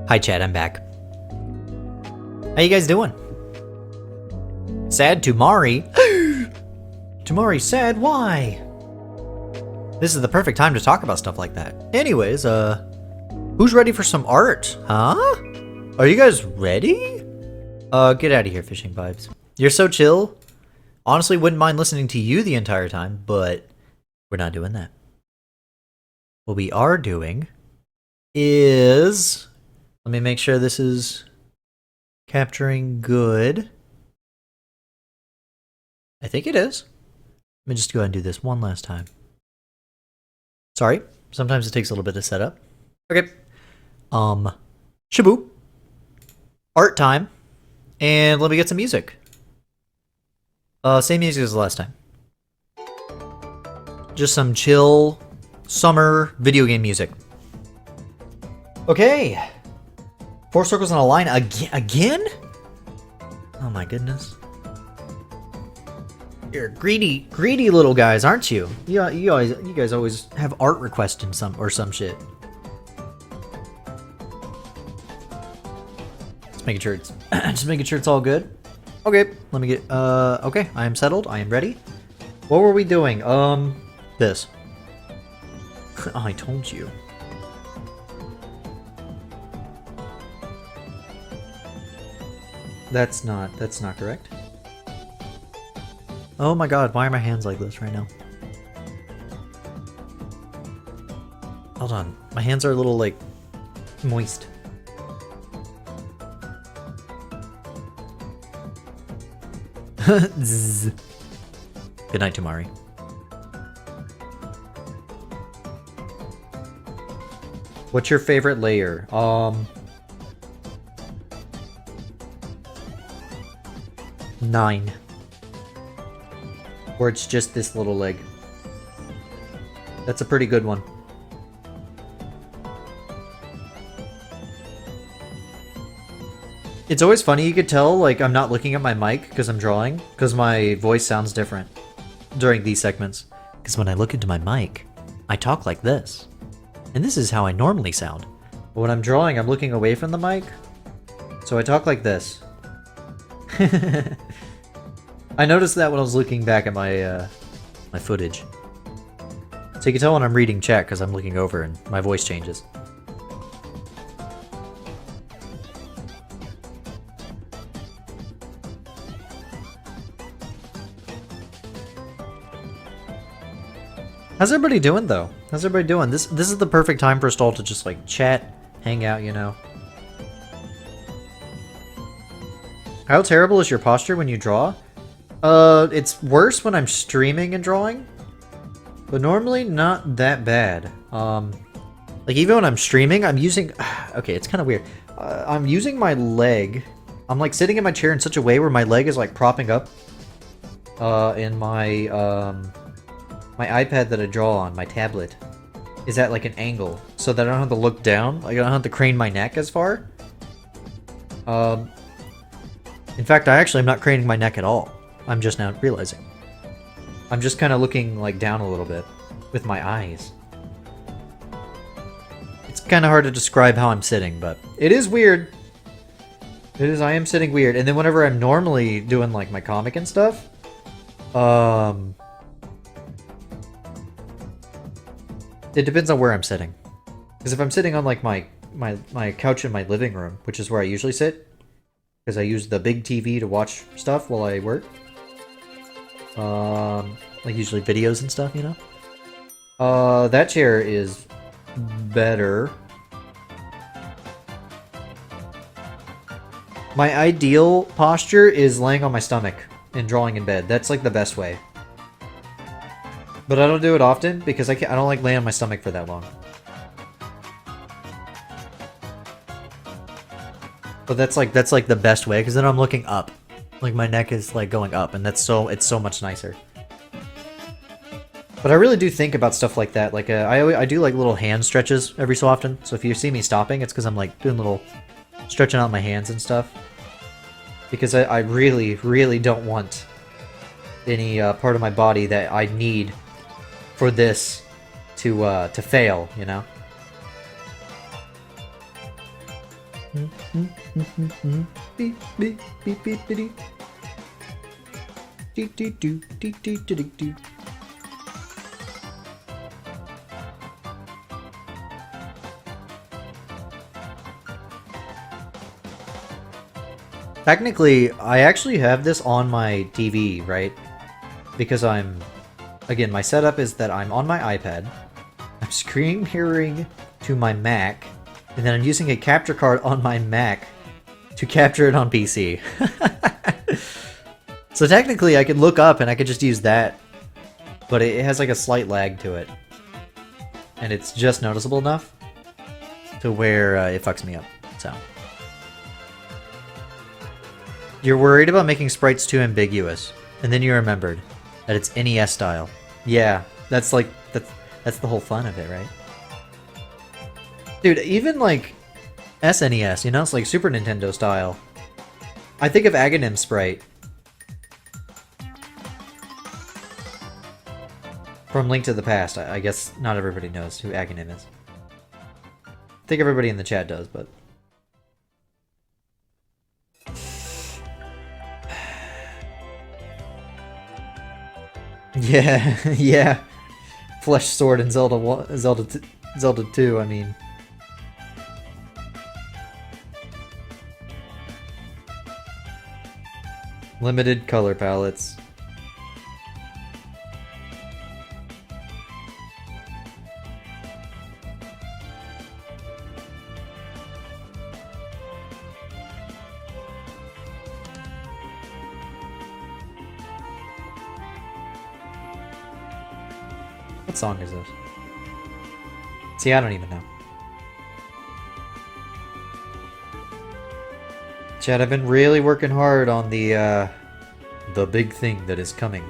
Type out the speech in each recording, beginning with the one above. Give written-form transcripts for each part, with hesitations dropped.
Hi chat, I'm back. How you guys doing? Sad Tumari? Tumari's sad, why? This is the perfect time to talk about stuff like that. Anyways, who's ready for some art? Huh? Are you guys ready? Get out of here, fishing vibes. You're so chill. Honestly, wouldn't mind listening to you the entire time, but we're not doing that. What we are doing is... Let me make sure this is capturing good. I think it is. Let me just go ahead and do this one last time. Sorry, sometimes it takes a little bit to set up. Okay. Shaboop. Art time. And let me get some music. Same music as the last time. Just some chill summer video game music. Okay. 4 circles in a line again? Oh my goodness. You're greedy little guys, aren't you? You guys always have art requests in some shit. Just making sure it's all good. Okay, let me get okay, I am settled, I am ready. What were we doing? This. I told you. That's not correct. Oh my god, why are my hands like this right now? Hold on, my hands are a little, like, moist. Zzz. Good night, Tumari. What's your favorite layer? 9. Where it's just this little leg. That's a pretty good one. It's always funny, you could tell, like, I'm not looking at my mic because I'm drawing, because my voice sounds different during these segments. Because when I look into my mic, I talk like this. And this is how I normally sound. But when I'm drawing, I'm looking away from the mic, so I talk like this. I noticed that when I was looking back at my my footage. So you can tell when I'm reading chat because I'm looking over and my voice changes. How's everybody doing though? How's everybody doing? This is the perfect time for us all to just like chat, hang out, you know. How terrible is your posture when you draw? It's worse when I'm streaming and drawing, but normally not that bad. Like even when I'm streaming, I'm using, okay, it's kind of weird. I'm using my leg. I'm like sitting in my chair in such a way where my leg is like propping up, in my, my iPad that I draw on, my tablet, is at like an angle, so that I don't have to look down, like I don't have to crane my neck as far. In fact, I actually am not craning my neck at all. I'm just now realizing. I'm just kind of looking like down a little bit with my eyes. It's kind of hard to describe how I'm sitting, but it is weird. It is, I am sitting weird. And then whenever I'm normally doing like my comic and stuff, it depends on where I'm sitting. Because if I'm sitting on like my couch in my living room, which is where I usually sit, because I use the big TV to watch stuff while I work. Like usually videos and stuff, you know? That chair is better. My ideal posture is laying on my stomach and drawing in bed. That's like the best way. But I don't do it often because I don't like laying on my stomach for that long. But that's like the best way, because then I'm looking up. Like my neck is like going up, and it's so much nicer. But I really do think about stuff like that. Like I do like little hand stretches every so often. So if you see me stopping, it's because I'm like doing little stretching out my hands and stuff. Because I really don't want any part of my body that I need for this to fail, you know? Beep, beep, beep, beep, beep. Do, do, do, do, do, do, do, do. Technically, I actually have this on my TV, right? Because again, my setup is that I'm on my iPad, I'm screen mirroring to my Mac, and then I'm using a capture card on my Mac to capture it on PC. So technically, I could look up and I could just use that, but it has like a slight lag to it. And it's just noticeable enough to where it fucks me up, so. You're worried about making sprites too ambiguous, and then you remembered that it's NES style. Yeah, that's like, that's the whole fun of it, right? Dude, even like SNES, you know, it's like Super Nintendo style. I think of Aghanim's sprite from Link to the Past. I guess not everybody knows who Aghanim is. I think everybody in the chat does, but... Yeah, yeah. Flesh Sword and Zelda 2, I mean. Limited color palettes. What song is this? See, I don't even know. Chad, I've been really working hard on the big thing that is coming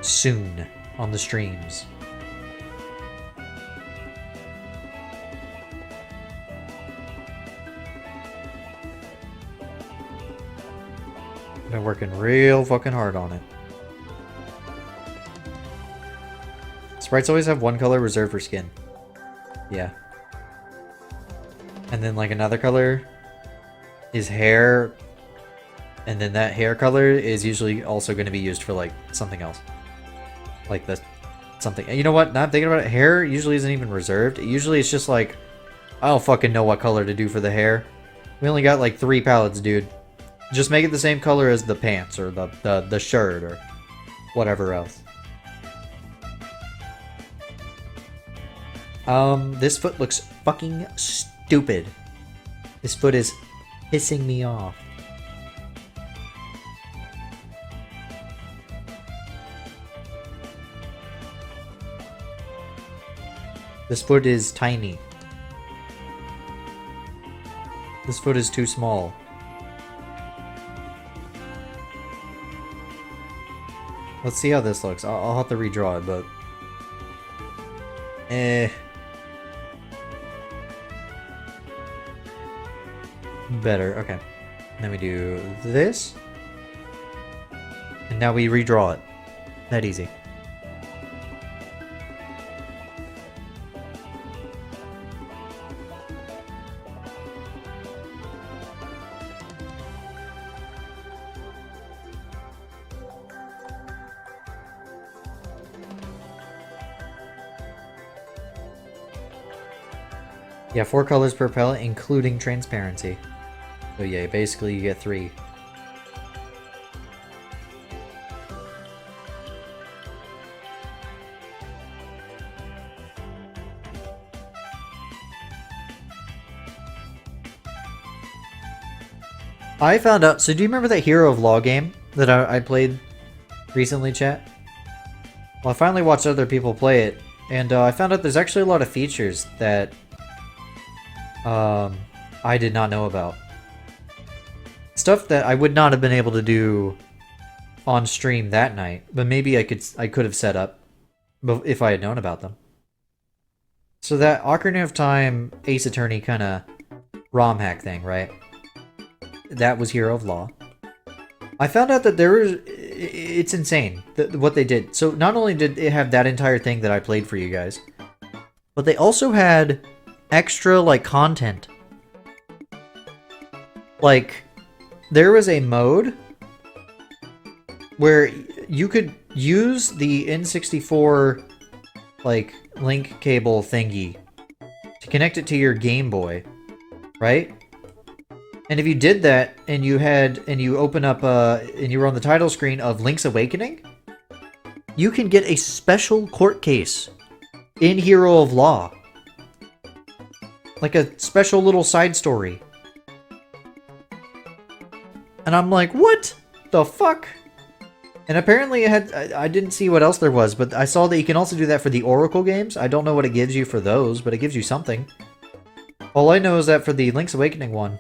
soon on the streams. I've been working real fucking hard on it. Sprites always have one color reserved for skin. Yeah. And then like another color is hair, and then that hair color is usually also going to be used for like something else. Like this something. You know what? Now I'm thinking about it, hair usually isn't even reserved. Usually it's just like, I don't fucking know what color to do for the hair. We only got like 3 palettes, dude. Just make it the same color as the pants or the shirt or whatever else. This foot looks fucking stupid. This foot is pissing me off. This foot is tiny. This foot is too small. Let's see how this looks. I'll have to redraw it, but... Better, okay. Then we do this. And now we redraw it. That easy. Yeah, 4 colors per palette, including transparency. So yeah, basically you get 3. I found out, so do you remember that Hero of Law game that I played recently, chat? Well, I finally watched other people play it, and I found out there's actually a lot of features that I did not know about. Stuff that I would not have been able to do on stream that night, but maybe I could have set up if I had known about them. So that Ocarina of Time Ace Attorney kind of ROM hack thing, right? That was Hero of Law. I found out that it's insane what they did. So not only did it have that entire thing that I played for you guys, but they also had extra like content. Like, there was a mode where you could use the N64 like link cable thingy to connect it to your Game Boy, right? And if you did that and you open up and you were on the title screen of Link's Awakening, you can get a special court case in Hero of Law. Like a special little side story. And I'm like, what the fuck? And apparently it had, I didn't see what else there was, but I saw that you can also do that for the Oracle games. I don't know what it gives you for those, but it gives you something. All I know is that for the Link's Awakening one,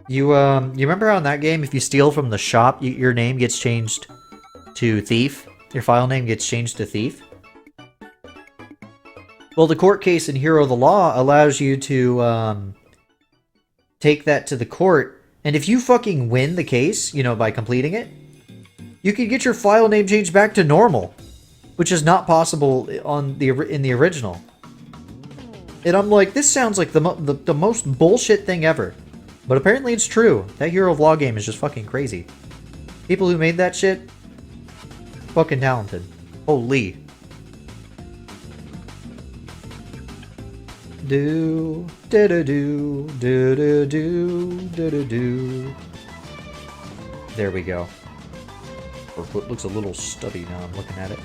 you remember how in that game, if you steal from the shop, your name gets changed to Thief? Your file name gets changed to Thief? Well, the court case in Hero of the Law allows you to take that to the court, and if you fucking win the case, you know, by completing it, you can get your file name changed back to normal, which is not possible in the original. And I'm like, this sounds like the most bullshit thing ever. But apparently it's true. That Hero of Law game is just fucking crazy. People who made that shit, fucking talented. Holy. Do do do do do do do do do. There we go. Her foot looks a little stubby now I'm looking at it.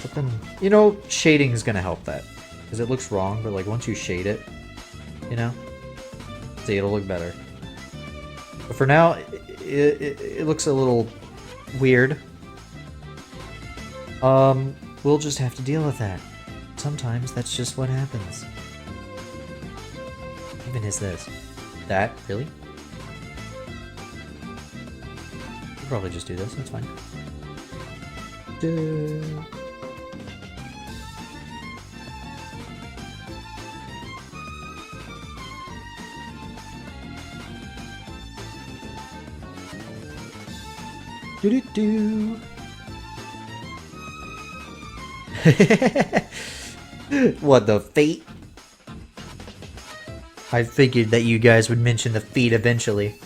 But then, you know, shading is gonna help that. Because it looks wrong, but like once you shade it, you know, see, it'll look better. But for now, it looks a little weird. We'll just have to deal with that. Sometimes that's just what happens. Even is this? That? Really? We'll probably just do this, that's fine. Duh. Do do do. What, the fate? I figured that you guys would mention the feet eventually.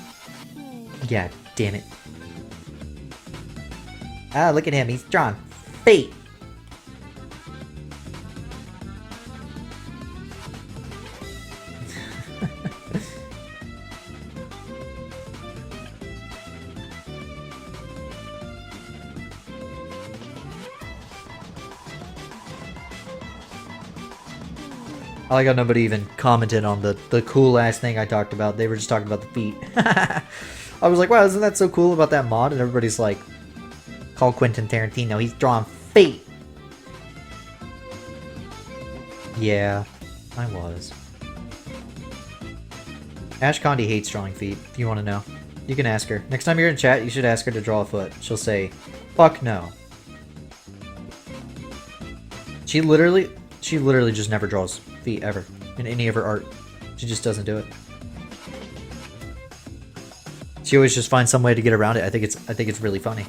God damn it. Ah, look at him, he's drawn. Fate! I like how nobody even commented on the cool ass thing I talked about. They were just talking about the feet. I was like, wow, isn't that so cool about that mod? And everybody's like, call Quentin Tarantino, he's drawing feet. Yeah, I was. Ash Condi hates drawing feet, if you want to know. You can ask her. Next time you're in chat, you should ask her to draw a foot. She'll say, fuck no. She literally just never draws feet ever in any of her art. She just doesn't do it. She always just finds some way to get around it. I think it's really funny.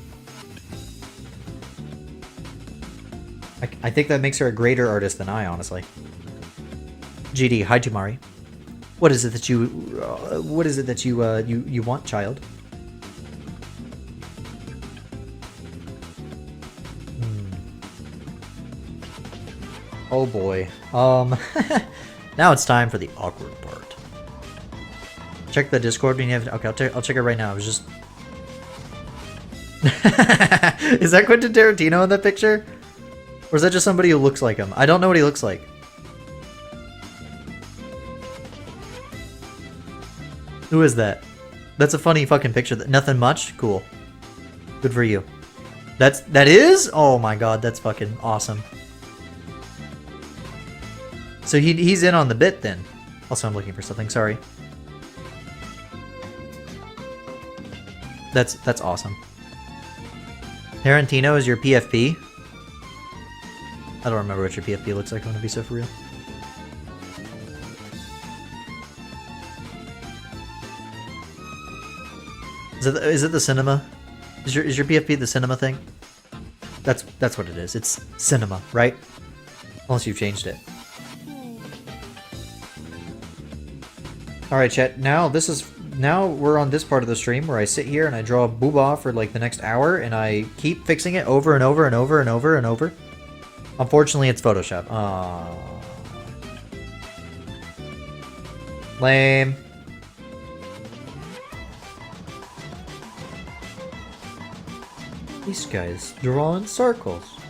I think that makes her a greater artist than I, honestly. GD, hi Tumari. What is it that you want, child? Oh boy. Now it's time for the awkward part. Check the Discord when you have. Okay, I'll check it right now. I was just. Is that Quentin Tarantino in that picture, or is that just somebody who looks like him? I don't know what he looks like. Who is that? That's a funny fucking picture. Nothing much. Cool. Good for you. That is. Oh my god, that's fucking awesome. So he's in on the bit then. Also, I'm looking for something. Sorry. That's awesome. Tarantino is your PFP? I don't remember what your PFP looks like. I'm gonna be so for real. Is it the cinema? Is your PFP the cinema thing? That's what it is. It's cinema, right? Unless you've changed it. Alright, chat, now we're on this part of the stream where I sit here and I draw a booba for like the next hour and I keep fixing it over and over and over and over and over. Unfortunately, it's Photoshop. Aww. Lame. These guys draw in circles.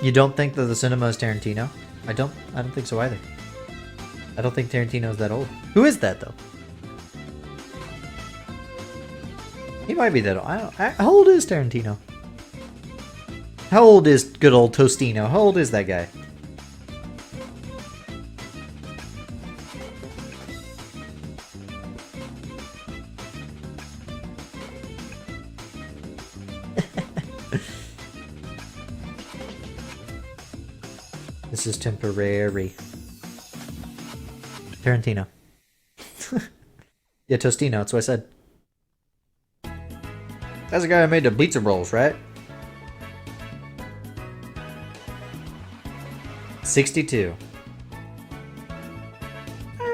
You don't think that the cinema is Tarantino? I don't think so either. I don't think Tarantino's that old. Who is that though? He might be that old. How old is Tarantino? How old is good old Tostino? How old is that guy? This is temporary. Tarantino. Yeah, Tostino, that's what I said. That's the guy who made the pizza rolls, right? 62.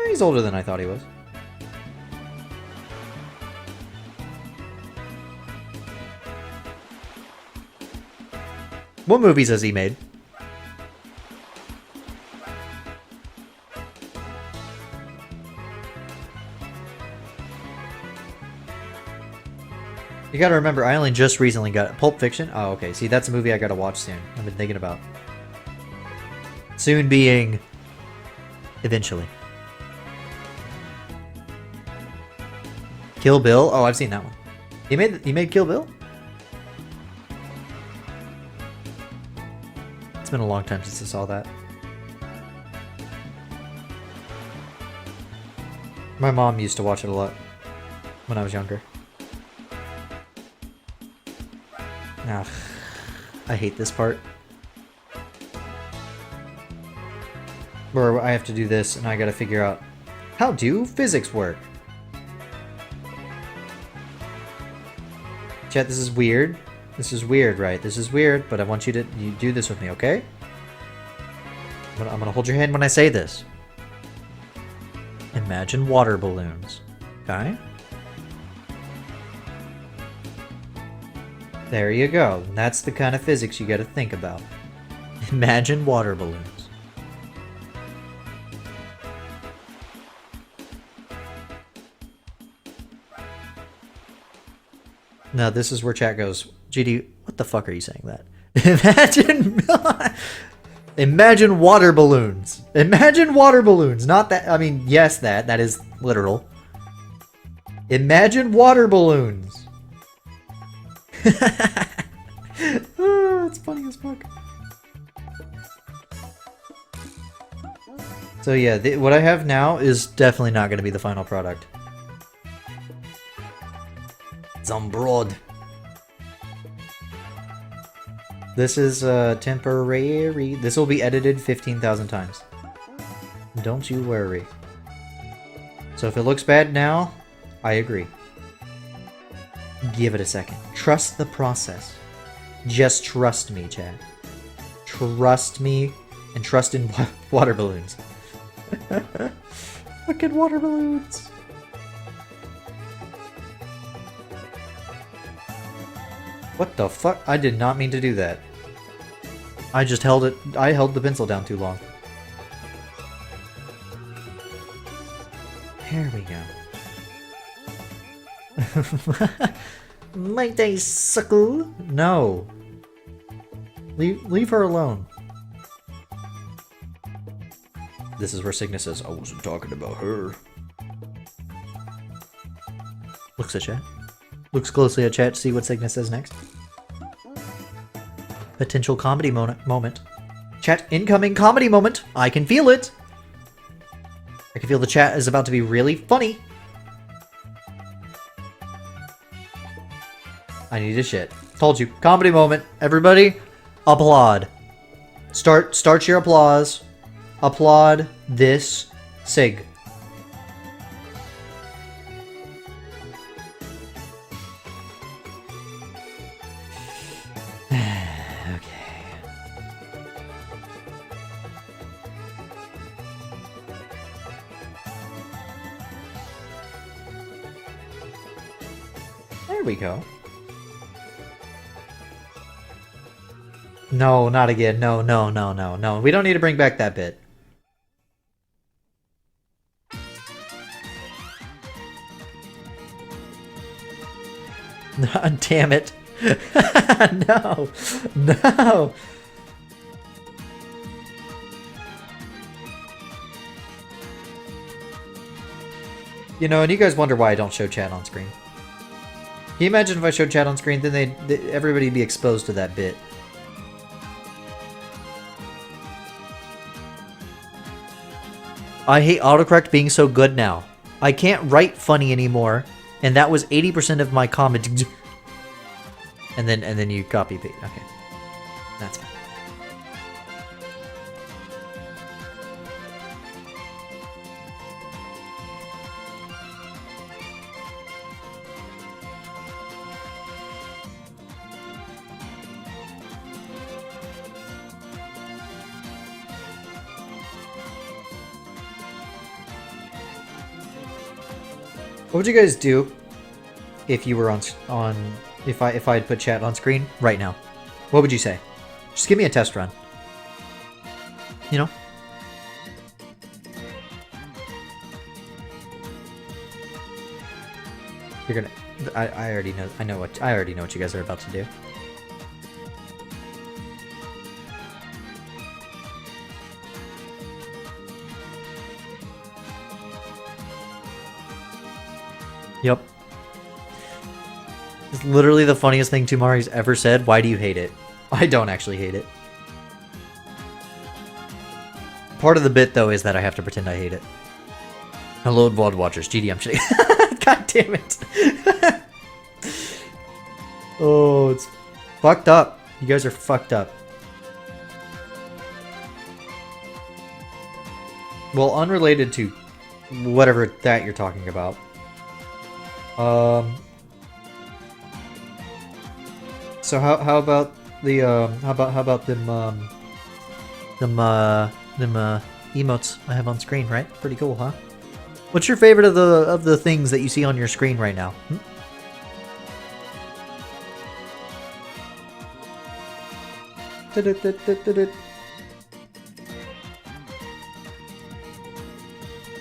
He's older than I thought he was. What movies has he made? You gotta remember, I only just recently got Pulp Fiction. Oh, okay. See, that's a movie I gotta watch soon. I've been thinking about. Soon being... eventually. Kill Bill? Oh, I've seen that one. He made Kill Bill? It's been a long time since I saw that. My mom used to watch it a lot when I was younger. Ugh, I hate this part. Where I have to do this and I gotta figure out how do physics work? Chat, this is weird. This is weird, right? This is weird, but I want you to do this with me, okay? I'm gonna hold your hand when I say this. Imagine water balloons, okay? There you go. That's the kind of physics you gotta think about. Imagine water balloons. Now this is where chat goes, GD, what the fuck are you saying that? Imagine water balloons. Imagine water balloons. Not that, I mean, yes, that is literal. Imagine water balloons. Oh, it's funny as fuck. So yeah, what I have now is definitely not going to be the final product. It's on broad. This is temporary. This will be edited 15,000 times. Don't you worry. So if it looks bad now, I agree. Give it a second. Trust the process. Just trust me, Chad. Trust me and trust in water balloons. Fucking water balloons. What the fuck? I did not mean to do that. I just held it. I held the pencil down too long. There we go. Might I suckle? No. Leave her alone. This is where Cygnus says, I wasn't talking about her. Looks at chat. Looks closely at chat to see what Cygnus says next. Potential comedy moment. Chat, incoming comedy moment. I can feel it. I can feel the chat is about to be really funny. I need a shit. Told you. Comedy moment. Everybody, applaud. Start your applause. Applaud this sig. we go. No, not again. No, no, no, no, no. We don't need to bring back that bit. Damn it. No. No. You know, and you guys wonder why I don't show chat on screen. Can you imagine if I showed chat on screen, then everybody'd be exposed to that bit. I hate autocorrect being so good now. I can't write funny anymore, and that was 80% of my comment. And then you copy paste. Okay, that's fine. What would you guys do if you were if I had put chat on screen right now? What would you say? Just give me a test run. You know? You're gonna I already know I already know what you guys are about to do. Yep. It's literally the funniest thing Tumari's ever said. Why do you hate it? I don't actually hate it. Part of the bit, though, is that I have to pretend I hate it. Hello, VOD watchers. GD, I'm shitting. God damn it. Oh, it's fucked up. You guys are fucked up. Well, unrelated to whatever that you're talking about. So how about the how about them emotes I have on screen, right? Pretty cool, huh? What's your favorite of the things that you see on your screen right now?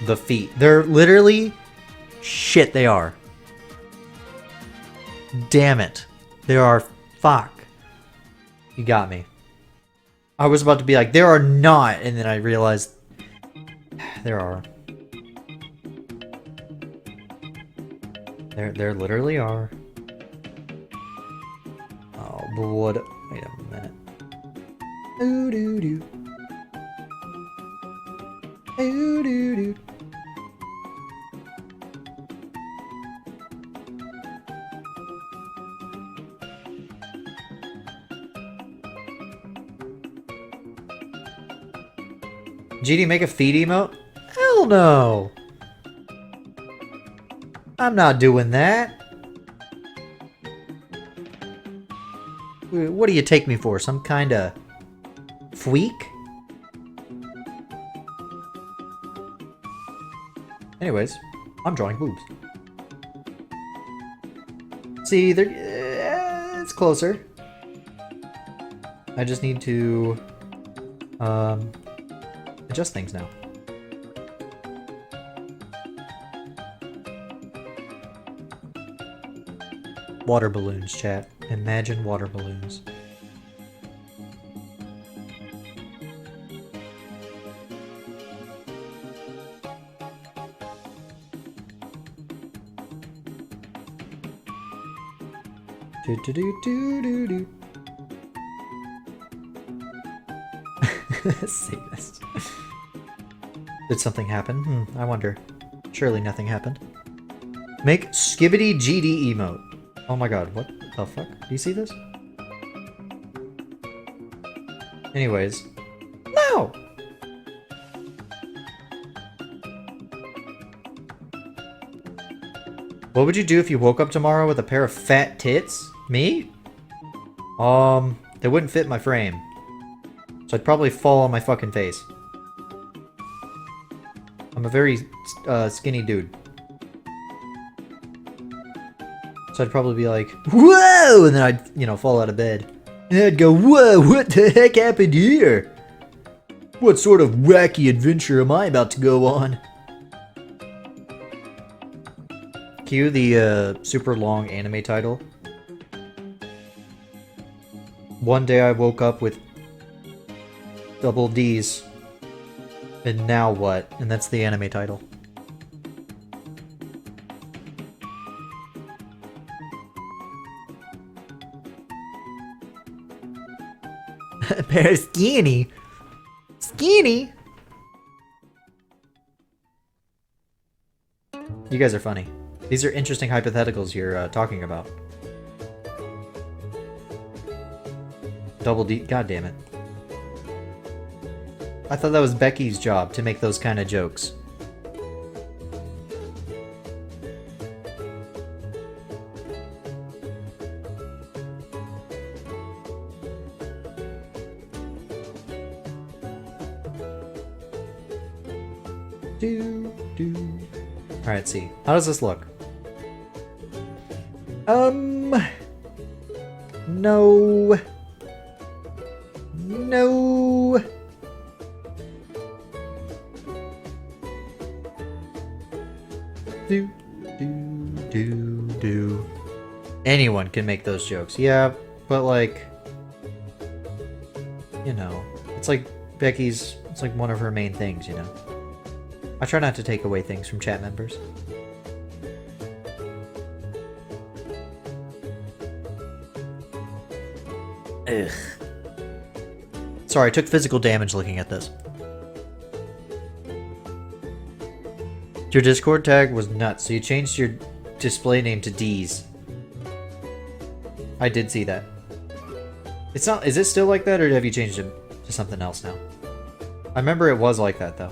The feet. They're literally shit, they are. Damn it. They are. Fuck. You got me. I was about to be like, there are not, and then I realized there are. There literally are. Oh, but what? Wait a minute. Ooh doo doo. Ooh doo doo. GD, make a feed emote? Hell no! I'm not doing that. What do you take me for? Some kind of freak? Anyways, I'm drawing boobs. See, it's closer. I just need to adjust things now. Water balloons, chat. Imagine water balloons. Do do do do do do. Satanist. Did something happen? I wonder. Surely nothing happened. Make skibbity GD emote. Oh my god, what the fuck? Do you see this? Anyways. No! What would you do if you woke up tomorrow with a pair of fat tits? Me? They wouldn't fit my frame. So I'd probably fall on my fucking face. I'm a very skinny dude. So I'd probably be like, whoa! And then I'd, you know, fall out of bed. And I'd go, whoa, what the heck happened here? What sort of wacky adventure am I about to go on? Cue the super long anime title. One day I woke up with double D's. And now what? And that's the anime title. A pair of skinny. Skinny? You guys are funny. These are interesting hypotheticals you're talking about. Double D. God damn it. I thought that was Becky's job to make those kind of jokes. Alright, let's see. How does this look? No. No. Do. Anyone can make those jokes. Yeah, but like, you know, it's like Becky's, it's like one of her main things, you know. I try not to take away things from chat members. Ugh. Sorry, I took physical damage looking at this. Your Discord tag was nuts, so you changed your display name to D's. I did see that. It's not. Is it still like that, or have you changed it to something else now? I remember it was like that, though.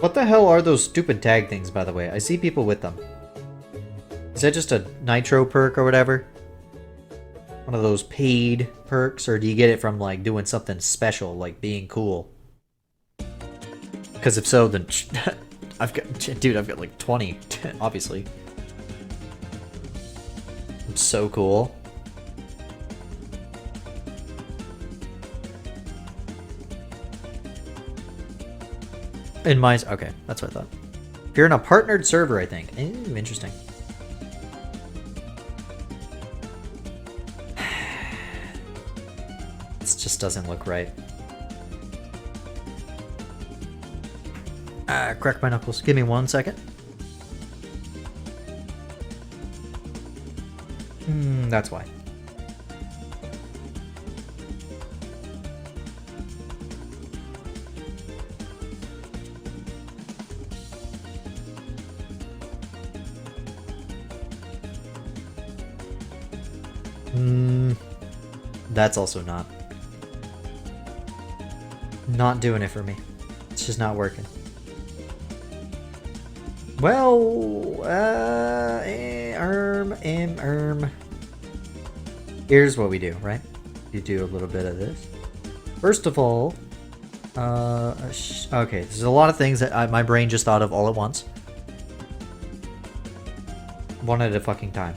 What the hell are those stupid tag things, by the way? I see people with them. Is that just a nitro perk or whatever? One of those paid perks, or do you get it from like doing something special, like being cool? Because if so, then I've got like 20, obviously. I'm so cool. In my... Okay, that's what I thought. If you're in a partnered server, I think. Ooh, interesting. This just doesn't look right. Crack my knuckles. Give me 1 second. That's why. That's also not doing it for me. It's just not working. Well, here's what we do, right? You do a little bit of this. First of all, okay, there's a lot of things that my brain just thought of all at once. One at a fucking time.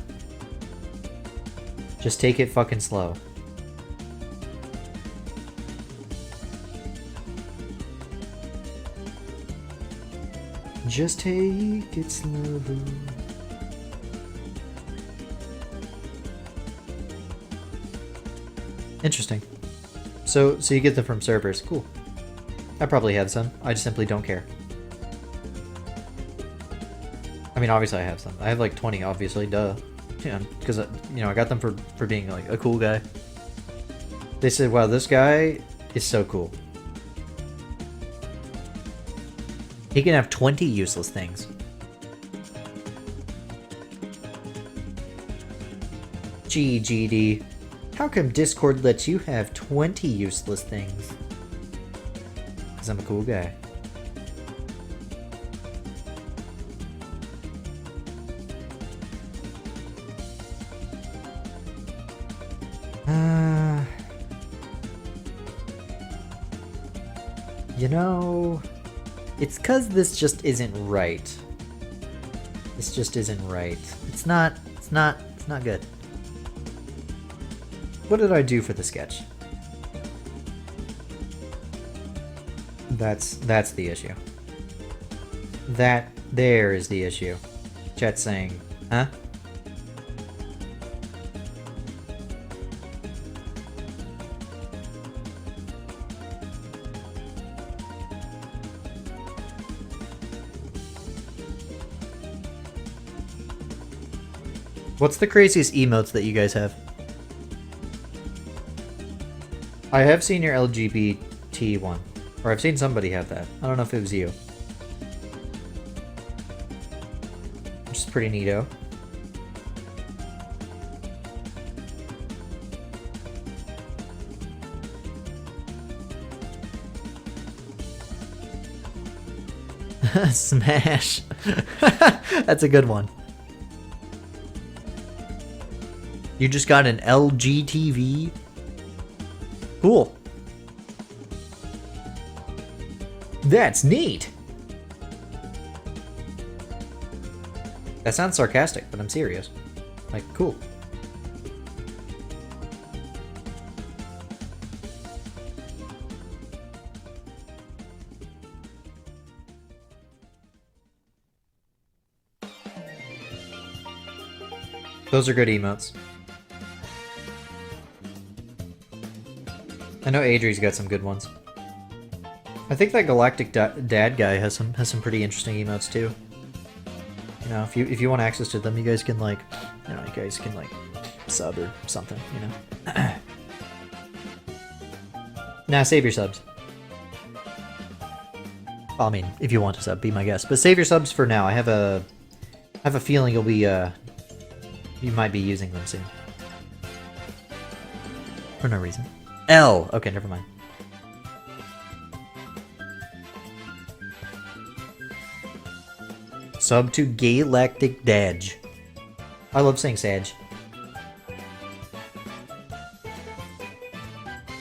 Just take it fucking slow. Just take it slow. Interesting. So you get them from servers. Cool. I probably have some. I just simply don't care. I mean, obviously I have some. I have like 20, obviously. Duh. Yeah, because, you know, I got them for being like a cool guy. They said, wow, this guy is so cool. He can have 20 useless things. Gee, GD. How come Discord lets you have 20 useless things? Because I'm a cool guy. You know... It's cause this just isn't right. This just isn't right. It's not good. What did I do for the sketch? That's the issue. That there is the issue. Chat's saying, huh? What's the craziest emotes that you guys have? I have seen your LGBT one. Or I've seen somebody have that. I don't know if it was you. Which is pretty neato. Smash. That's a good one. You just got an LG TV? Cool. That's neat. That sounds sarcastic, but I'm serious. Like, cool. Those are good emotes. I know Adri's got some good ones. I think that Galactic Dad guy has some pretty interesting emotes too. You know, if you want access to them, you guys can like, you know, you guys can like sub or something. You know. Nah, save your subs. Well, I mean, if you want to sub, be my guest. But save your subs for now. I have a feeling you'll be you might be using them soon. For no reason. L. Okay, never mind. Sub to Galactic Daj. I love saying Sag.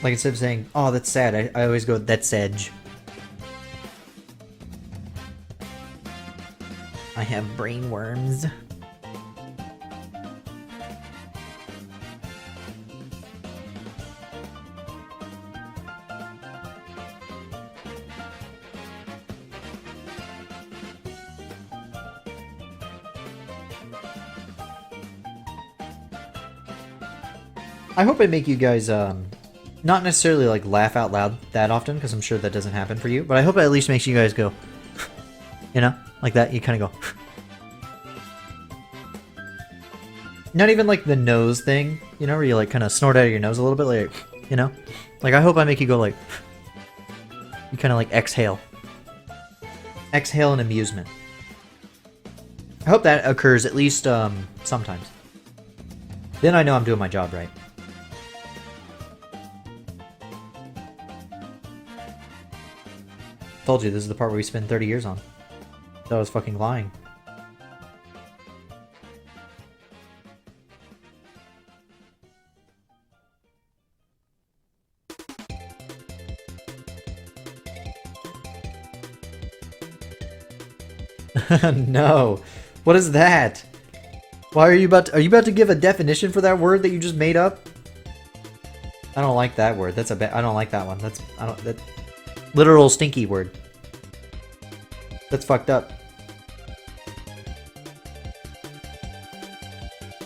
Like instead of saying, oh, that's sad, I always go, that's Sag. I have brain worms. I hope I make you guys, not necessarily like laugh out loud that often, because I'm sure that doesn't happen for you, but I hope it at least makes you guys go, you know, like that, you kind of go. Not even like the nose thing, you know, where you like kind of snort out of your nose a little bit, like, you know? Like, I hope I make you go like, you kind of like exhale. Exhale in amusement. I hope that occurs at least, sometimes. Then I know I'm doing my job right. Told you, this is the part where we spend 30 years on. That was fucking lying. No. What is that? Why are you about to give a definition for that word that you just made up? I don't like that word. That's I don't like that one. That literal stinky word. That's fucked up.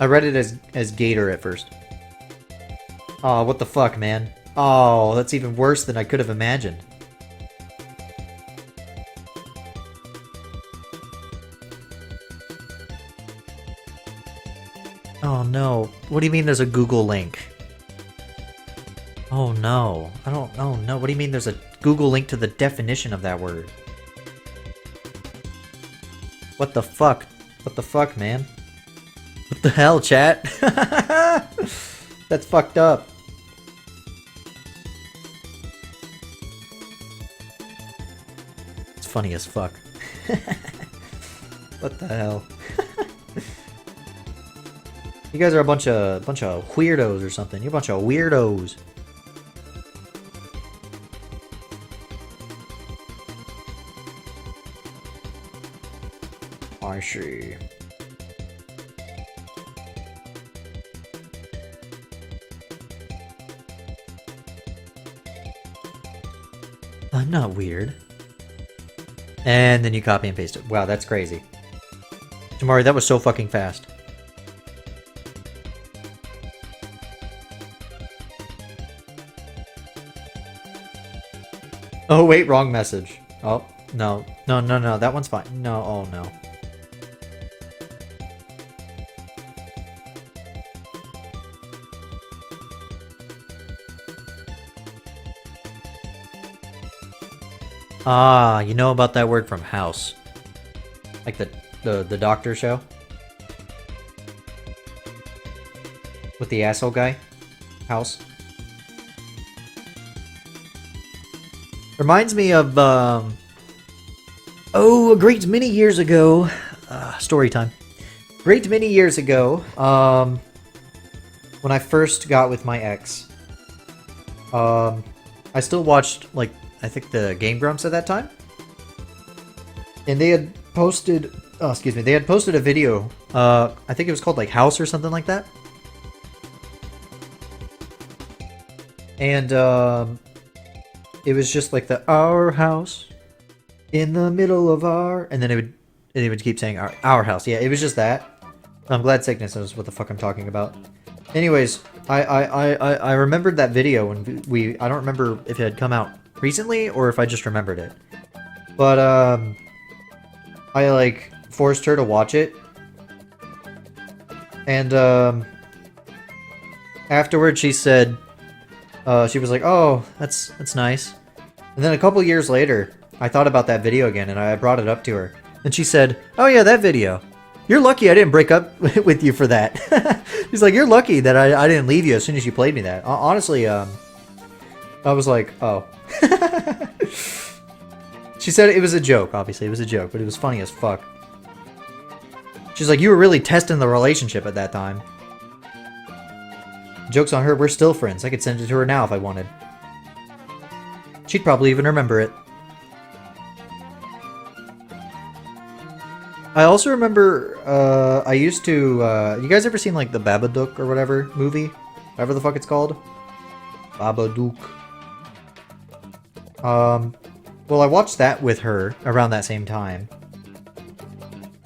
I read it as gator at first. Oh, what the fuck, man? Oh, that's even worse than I could have imagined. Oh no. What do you mean there's a Google link? Oh no. Oh no. What do you mean there's a Google link to the definition of that word? What the fuck? What the fuck, man? What the hell, chat? That's fucked up. It's funny as fuck. What the hell? You guys are a bunch of weirdos or something. You're a bunch of weirdos. I see. I'm not weird. And then you copy and paste it. Wow, that's crazy. Tamari, that was so fucking fast. Oh, wait, wrong message. Oh, no. No, no, no, that one's fine. No, oh no. Ah, you know about that word from House. Like the doctor show? With the asshole guy? House? Reminds me of, oh, a great many years ago. Story time. Great many years ago, when I first got with my ex. I still watched, like, I think the Game Grumps at that time. And they had posted, oh, excuse me, they had posted a video. I think it was called, like, House or something like that. And, it was just like the our house in the middle of our, and then it would keep saying our house. Yeah, it was just that. I'm glad Sickness knows what the fuck I'm talking about. Anyways, I remembered that video when I don't remember if it had come out recently or if I just remembered it. But I like forced her to watch it. And afterwards she said she was like, "Oh, that's nice." And then a couple years later, I thought about that video again, and I brought it up to her. And she said, "Oh yeah, that video. You're lucky I didn't break up with you for that." She's like, "You're lucky that I didn't leave you as soon as you played me that." Honestly, I was like, "Oh." She said it was a joke. Obviously, it was a joke, but it was funny as fuck. She's like, "You were really testing the relationship at that time." Joke's on her, we're still friends. I could send it to her now if I wanted. She'd probably even remember it. I also remember, I used to, you guys ever seen, like, the Babadook or whatever movie? Whatever the fuck it's called? Babadook. Well, I watched that with her around that same time.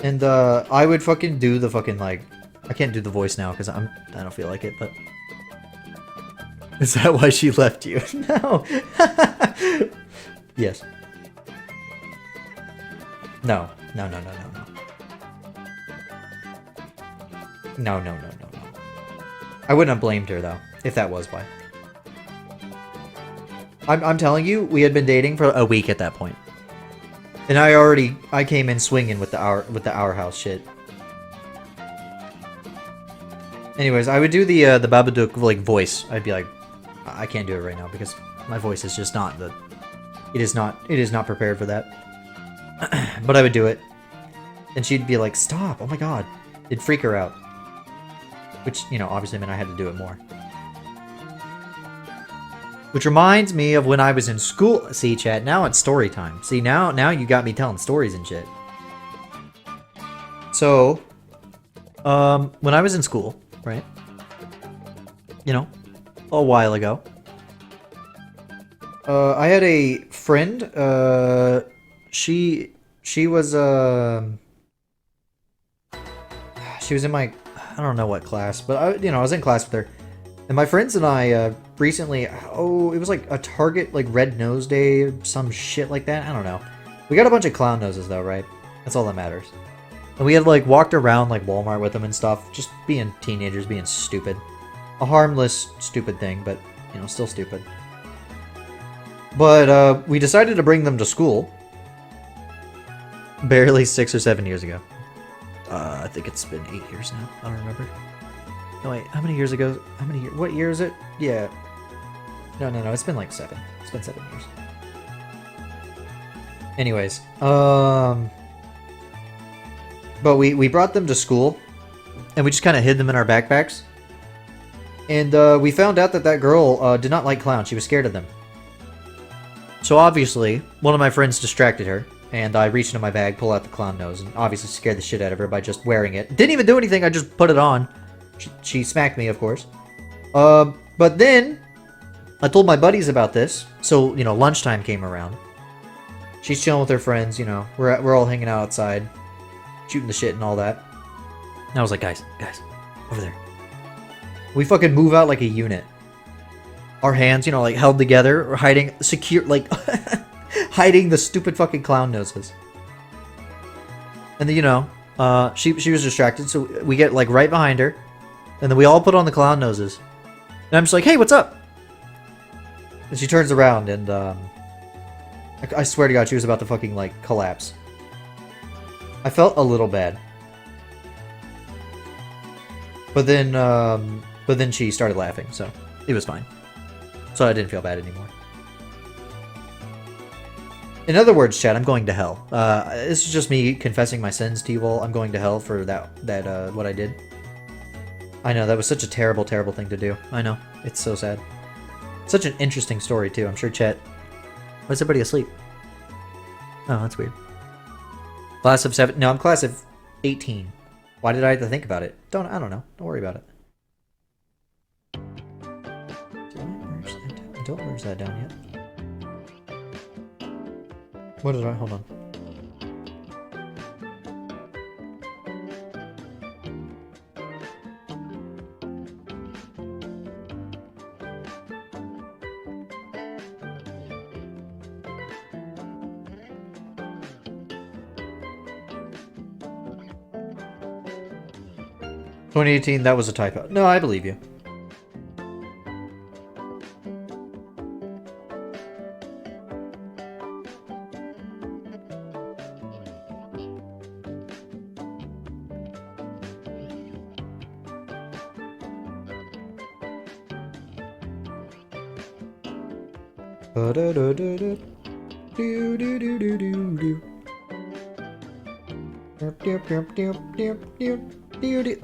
And, I would fucking do the fucking, like, I can't do the voice now because I don't feel like it, but... Is that why she left you? No. Yes. No. No, no, no, no, no. No, no, no, no, no. I wouldn't have blamed her, though, if that was why. I'm telling you, we had been dating for a week at that point. And I came in swinging with the our house shit. Anyways, I would do the Babadook, like, voice. I'd be like, I can't do it right now because my voice is just not the... It is not prepared for that. But I would do it. And she'd be like, "Stop, oh my god." It'd freak her out. Which, you know, obviously meant I had to do it more. Which reminds me of when I was in school. See, chat, now it's story time. See, now you got me telling stories and shit. So, when I was in school, right? You know, a while ago. I had a friend, she was in my, I don't know what class, but I was in class with her. And my friends and I, recently, it was like a Target, like, Red Nose Day, some shit like that, I don't know. We got a bunch of clown noses though, right? That's all that matters. And we had, like, walked around, like, Walmart with them and stuff, just being teenagers, being stupid. A harmless, stupid thing, but, you know, still stupid. But, we decided to bring them to school. Barely 6 or 7 years ago. I think it's been 8 years now. I don't remember. No, wait, how many years ago? What year is it? Yeah. No, it's been like 7. It's been 7 years. Anyways, but we brought them to school, and we just kind of hid them in our backpacks. And, we found out that girl, did not like clowns. She was scared of them. So obviously, one of my friends distracted her. and I reached into my bag, pull out the clown nose, and obviously scared the shit out of her by just wearing it. Didn't even do anything, I just put it on. She smacked me, of course. But then, I told my buddies about this, so, you know, lunchtime came around. She's chilling with her friends, you know, we're all hanging out outside, shooting the shit and all that. And I was like, guys, over there. We fucking move out like a unit. Our hands, you know, like held together, or hiding, secure, like, hiding the stupid fucking clown noses. And then, you know, she was distracted, so we get, like, right behind her. And then we all put on the clown noses. And I'm just like, hey, what's up? And she turns around and, I swear to God, she was about to fucking, like, collapse. I felt a little bad. But then she started laughing, so it was fine. So I didn't feel bad anymore. In other words, chat, I'm going to hell. This is just me confessing my sins to you all. I'm going to hell for that what I did. I know, that was such a terrible, terrible thing to do. I know. It's so sad. Such an interesting story, too. I'm sure chat... Why is everybody asleep? Oh, that's weird. Class of 7... No, I'm class of 18. Why did I have to think about it? I don't know. Don't worry about it. Don't merge that down yet. What did I... Hold on. "2018, that was a typo." No, I believe you.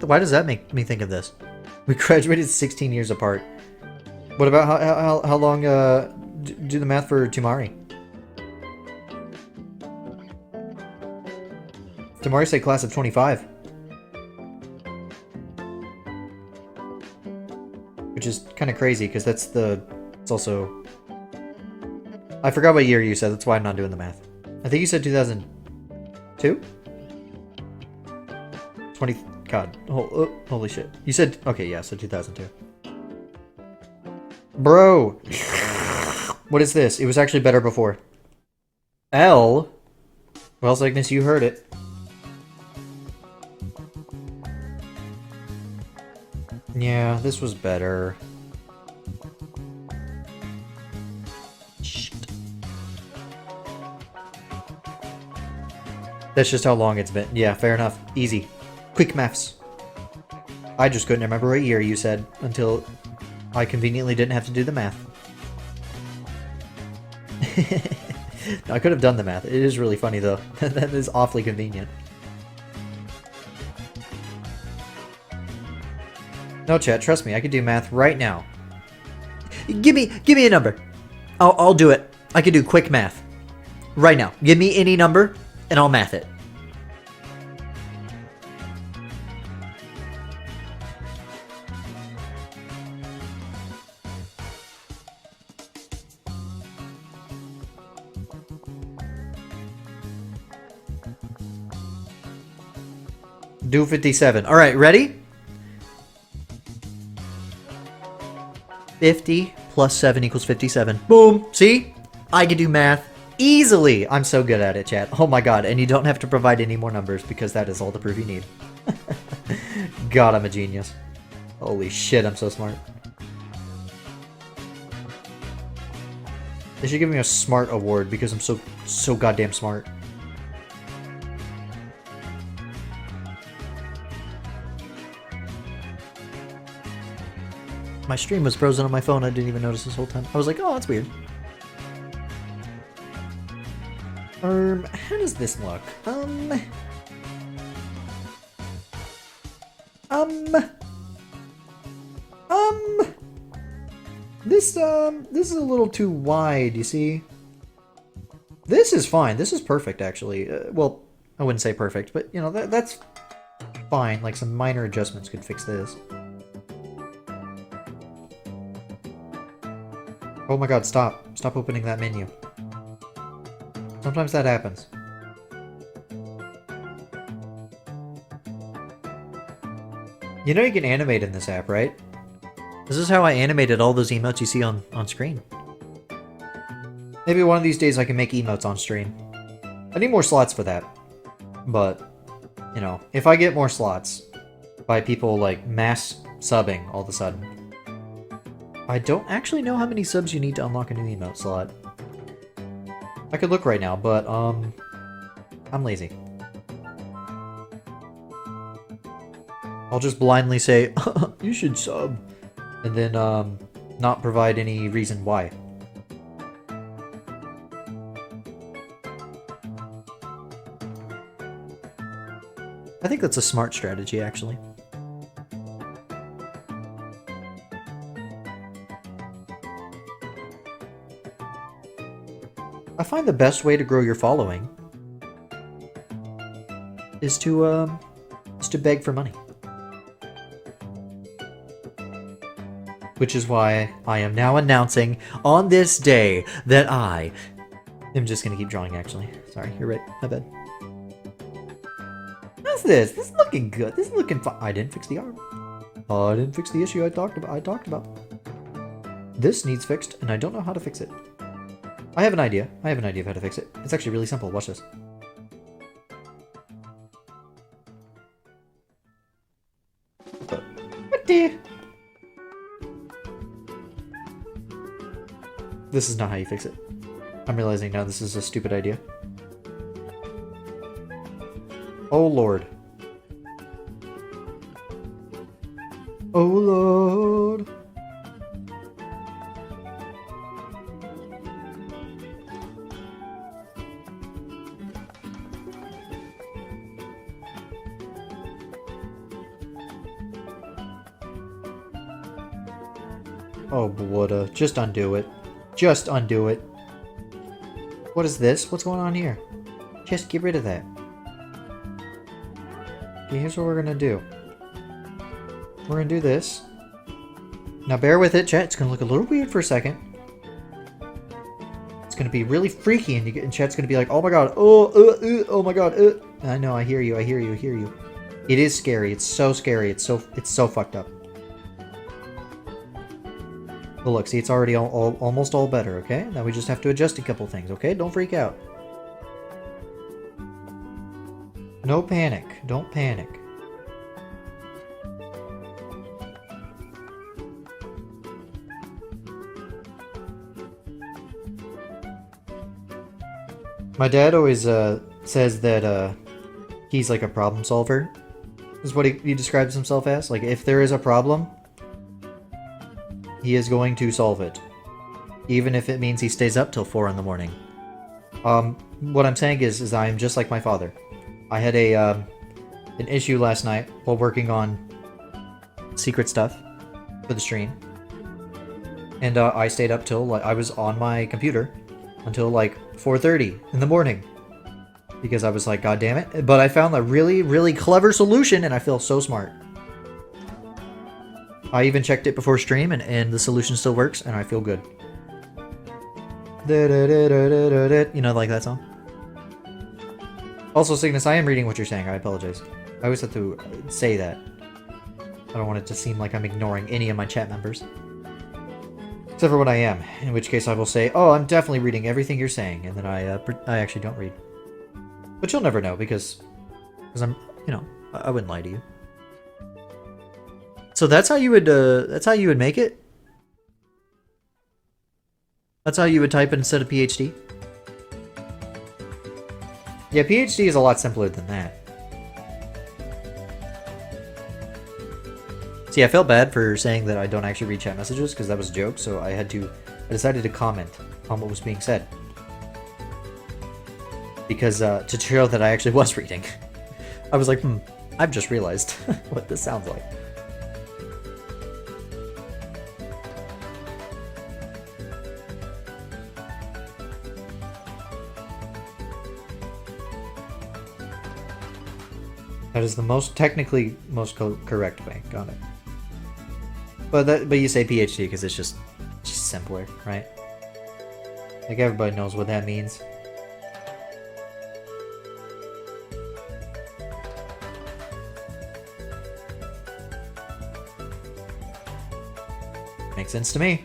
Why does that make me think of this? We graduated 16 years apart. What about how long do the math for Tumari? Tumari said class of 25. Which is kind of crazy because it's also... I forgot what year you said, that's why I'm not doing the math. I think you said 2002? 20... God. Holy shit. You said... Okay, yeah, so 2002. Bro! What is this? It was actually better before. L? Well, Cygnus, you heard it. Yeah, this was better. Shit. That's just how long it's been. Yeah, fair enough. Easy. Quick maths. I just couldn't remember what year you said until I conveniently didn't have to do the math. I could have done the math. It is really funny though. That is awfully convenient. No, chat, trust me, I could do math right now. Give me a number. I'll do it. I could do quick math. Right now. Give me any number and I'll math it. Do 57. Alright, ready? 50 plus 7 equals 57. Boom! See? I can do math easily! I'm so good at it, chat. Oh my god, and you don't have to provide any more numbers because that is all the proof you need. God, I'm a genius. Holy shit, I'm so smart. They should give me a smart award because I'm so goddamn smart. My stream was frozen on my phone. I didn't even notice this whole time. I was like, oh, that's weird. How does this look? This is a little too wide, you see? This is fine. This is perfect, actually. Well, I wouldn't say perfect, but, you know, that's fine. Like, some minor adjustments could fix this. Oh my god, stop. Stop opening that menu. Sometimes that happens. You know you can animate in this app, right? This is how I animated all those emotes you see on screen. Maybe one of these days I can make emotes on stream. I need more slots for that. But, you know, if I get more slots by people, like, mass subbing all of a sudden. I don't actually know how many subs you need to unlock a new emote slot. I could look right now, but, I'm lazy. I'll just blindly say, you should sub, and then, not provide any reason why. I think that's a smart strategy, actually. I find the best way to grow your following is to beg for money. Which is why I am now announcing on this day that I am just gonna keep drawing, actually. Sorry, you're right. My bad. What's this? This is looking good. This is looking fine. I didn't fix the arm. I didn't fix the issue I talked about. This needs fixed, and I don't know how to fix it. I have an idea. I have an idea of how to fix it. It's actually really simple. Watch this. What the? This is not how you fix it. I'm realizing now this is a stupid idea. Oh lord. Oh lord. Oh, Buddha. Just undo it. Just undo it. What is this? What's going on here? Just get rid of that. Okay, here's what we're gonna do. We're gonna do this. Now bear with it, chat. It's gonna look a little weird for a second. It's gonna be really freaky, and chat's gonna be like, "Oh my god! Oh my god!" I know. I hear you. I hear you. I hear you. It is scary. It's so scary. It's so fucked up. But look, see, it's already almost all better, okay? Now we just have to adjust a couple things, okay? Don't freak out. No panic. Don't panic. My dad always says that he's like a problem solver. Is what he describes himself as. Like, if there is a problem, he is going to solve it. Even if it means he stays up till 4 in the morning. What I'm saying is I am just like my father. I had an issue last night while working on secret stuff for the stream. And I stayed up till, like, I was on my computer until like 4:30 in the morning. Because I was like, God damn it. But I found a really, really clever solution and I feel so smart. I even checked it before stream, and the solution still works, and I feel good. You know, like that song? Also, Cygnus, I am reading what you're saying. I apologize. I always have to say that. I don't want it to seem like I'm ignoring any of my chat members. Except for when I am, in which case I will say, oh, I'm definitely reading everything you're saying, and then I actually don't read. But you'll never know, because I'm, you know, I wouldn't lie to you. So that's how you would make it? That's how you would type it instead of PhD? Yeah, PhD is a lot simpler than that. See, I felt bad for saying that I don't actually read chat messages, because that was a joke, so I decided to comment on what was being said. Because, to show that I actually was reading. I was like, I've just realized what this sounds like. That is the most technically most correct way. Got it. But you say PhD because it's just simpler, right? Like everybody knows what that means. Makes sense to me.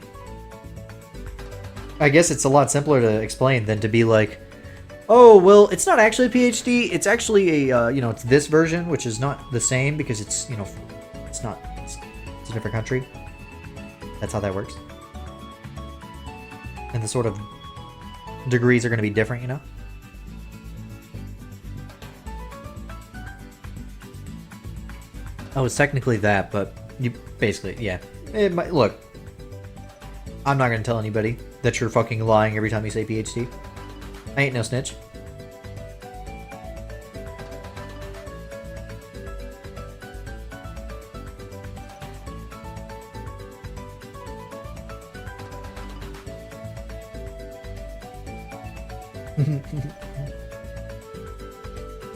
I guess it's a lot simpler to explain than to be like, oh, well, it's not actually a PhD. It's actually a, you know, it's this version, which is not the same because it's, you know, it's not, it's a different country. That's how that works. And the sort of degrees are going to be different, you know? Oh, it's technically that, but you basically, yeah. It might, look, I'm not going to tell anybody that you're fucking lying every time you say PhD. I ain't no snitch.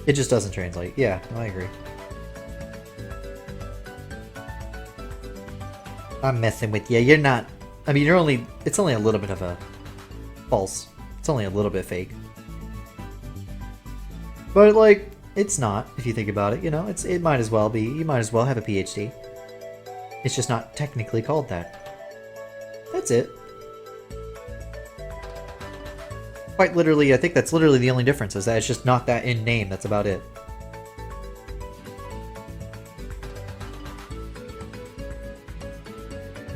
It just doesn't translate. Yeah, I agree. I'm messing with you. You're not... I mean, you're only... It's only a little bit of a... false. It's only a little bit fake. But, like, it's not, if you think about it, you know? It might as well be. You might as well have a PhD. It's just not technically called that. That's it. Quite literally, I think that's literally the only difference, is that it's just not that in name. That's about it.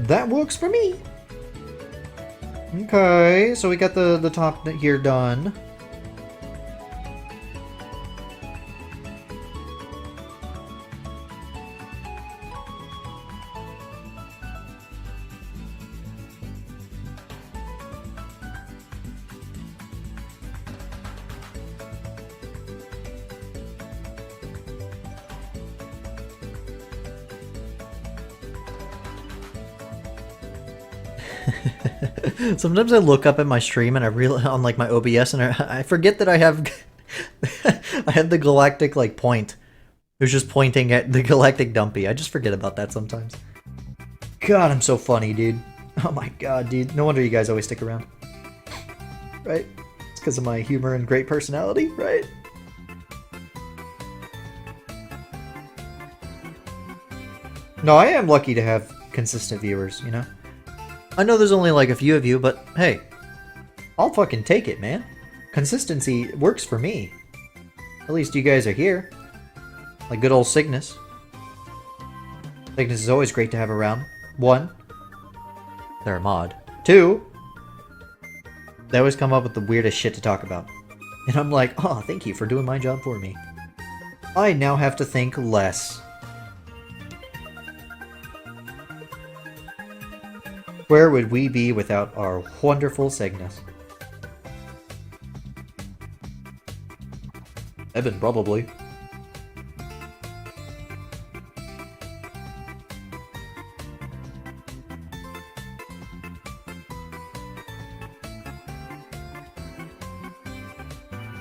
That works for me. Okay, so we got the top here done. Sometimes I look up at my stream and I realize on like my OBS and I forget that I have I have the Galactic like point. It was just pointing at the Galactic Dumpy. I just forget about that sometimes. God, I'm so funny, dude. Oh my god, dude. No wonder you guys always stick around. Right? It's because of my humor and great personality, right? No, I am lucky to have consistent viewers, you know? I know there's only like a few of you, but hey, I'll fucking take it, man. Consistency works for me. At least you guys are here. Like good old Cygnus. Cygnus is always great to have around. 1, they're a mod. 2, they always come up with the weirdest shit to talk about. And I'm like, oh, thank you for doing my job for me. I now have to think less. Where would we be without our wonderful Cygnus? Evan, probably.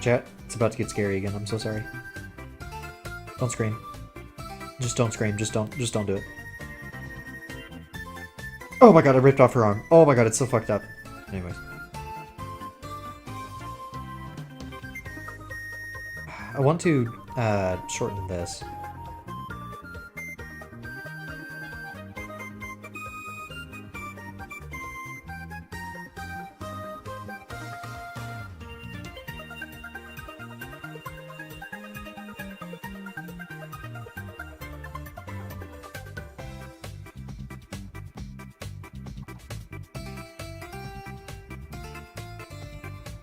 Chat, it's about to get scary again. I'm so sorry. Don't scream. Just don't scream. Just don't do it. Oh my god, I ripped off her arm. Oh my god, it's so fucked up. Anyways. I want to shorten this.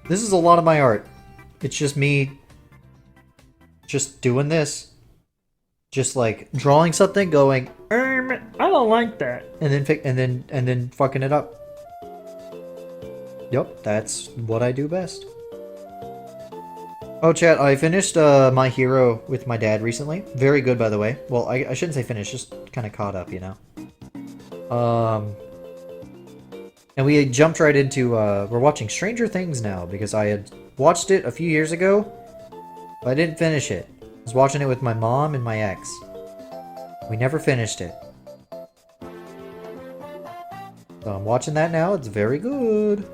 This is a lot of my art. It's just me just doing this. Just like drawing something, going, I don't like that. And then fucking it up. Yep, that's what I do best. Oh, chat, I finished My Hero with my dad recently. Very good, by the way. Well, I shouldn't say finished, just kind of caught up, you know? And we jumped right into, we're watching Stranger Things now, because I had watched it a few years ago, but I didn't finish it. I was watching it with my mom and my ex. We never finished it. So I'm watching that now. It's very good.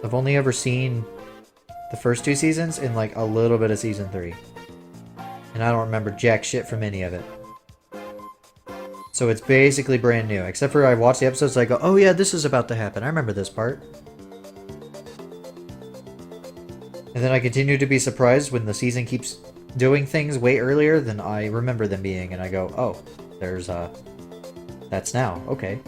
I've only ever seen the first 2 seasons and like a little bit of season 3. And I don't remember jack shit from any of it. So it's basically brand new. Except for I watch the episodes and I go, oh yeah, this is about to happen. I remember this part. And then I continue to be surprised when the season keeps doing things way earlier than I remember them being. And I go, oh, there's, that's now. Okay.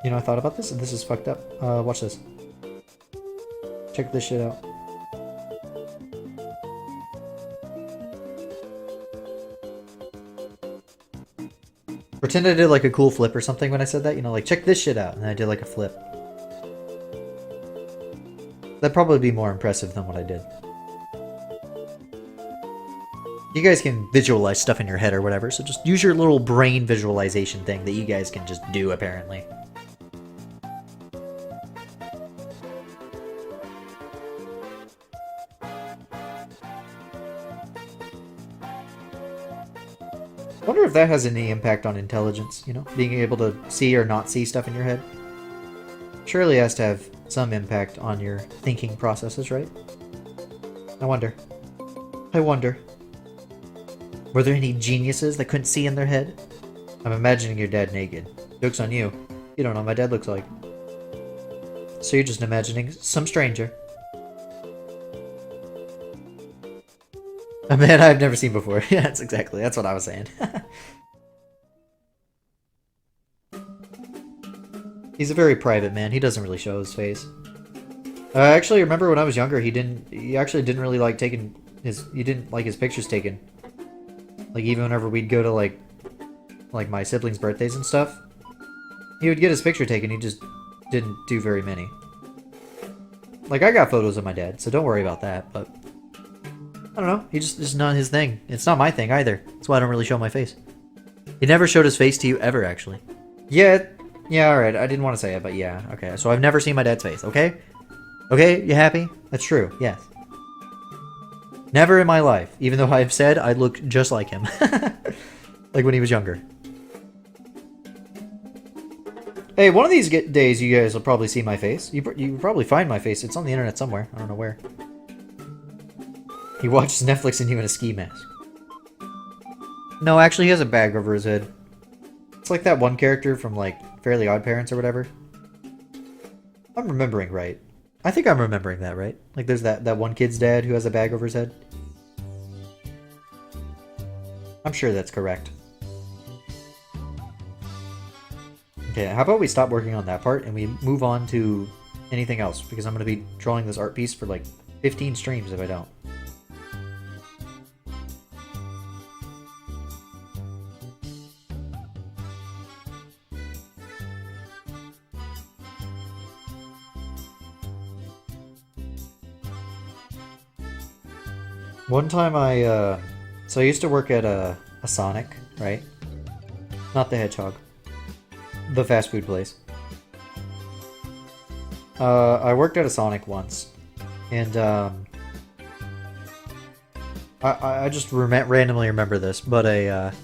You know, I thought about this and this is fucked up. Watch this. Check this shit out. Pretend I did like a cool flip or something when I said that, you know, like check this shit out, and then I did like a flip. That'd probably be more impressive than what I did. You guys can visualize stuff in your head or whatever, so just use your little brain visualization thing that you guys can just do, apparently. I wonder if that has any impact on intelligence, you know? Being able to see or not see stuff in your head. Surely it has to have some impact on your thinking processes, right? I wonder. I wonder. Were there any geniuses that couldn't see in their head? I'm imagining your dad naked. Joke's on you. You don't know what my dad looks like. So you're just imagining some stranger. A man I've never seen before. Yeah, that's what I was saying. He's a very private man. He doesn't really show his face. I actually remember when I was younger, he actually didn't really like taking he didn't like his pictures taken. Like even whenever we'd go to like my siblings' birthdays and stuff, he would get his picture taken. He just didn't do very many. Like I got photos of my dad, so don't worry about that, but I don't know. It's not his thing. It's not my thing either. That's why I don't really show my face. He never showed his face to you ever, actually. Yeah, alright. I didn't want to say it, but yeah. Okay, so I've never seen my dad's face, okay? Okay, you happy? That's true, yes. Never in my life, even though I've said I look just like him. Like when he was younger. Hey, one of these days you guys will probably see my face. You probably find my face. It's on the internet somewhere. I don't know where. He watches Netflix and you in a ski mask. No, actually he has a bag over his head. It's like that one character from like Fairly Odd Parents or whatever. I'm remembering right. I think I'm remembering that right. Like there's that one kid's dad who has a bag over his head. I'm sure that's correct. Okay, how about we stop working on that part and we move on to anything else, because I'm going to be drawing this art piece for like 15 streams if I don't. One time so I used to work at a Sonic, right? Not the Hedgehog. The fast food place. I worked at a Sonic once, and I just randomly remember this, but a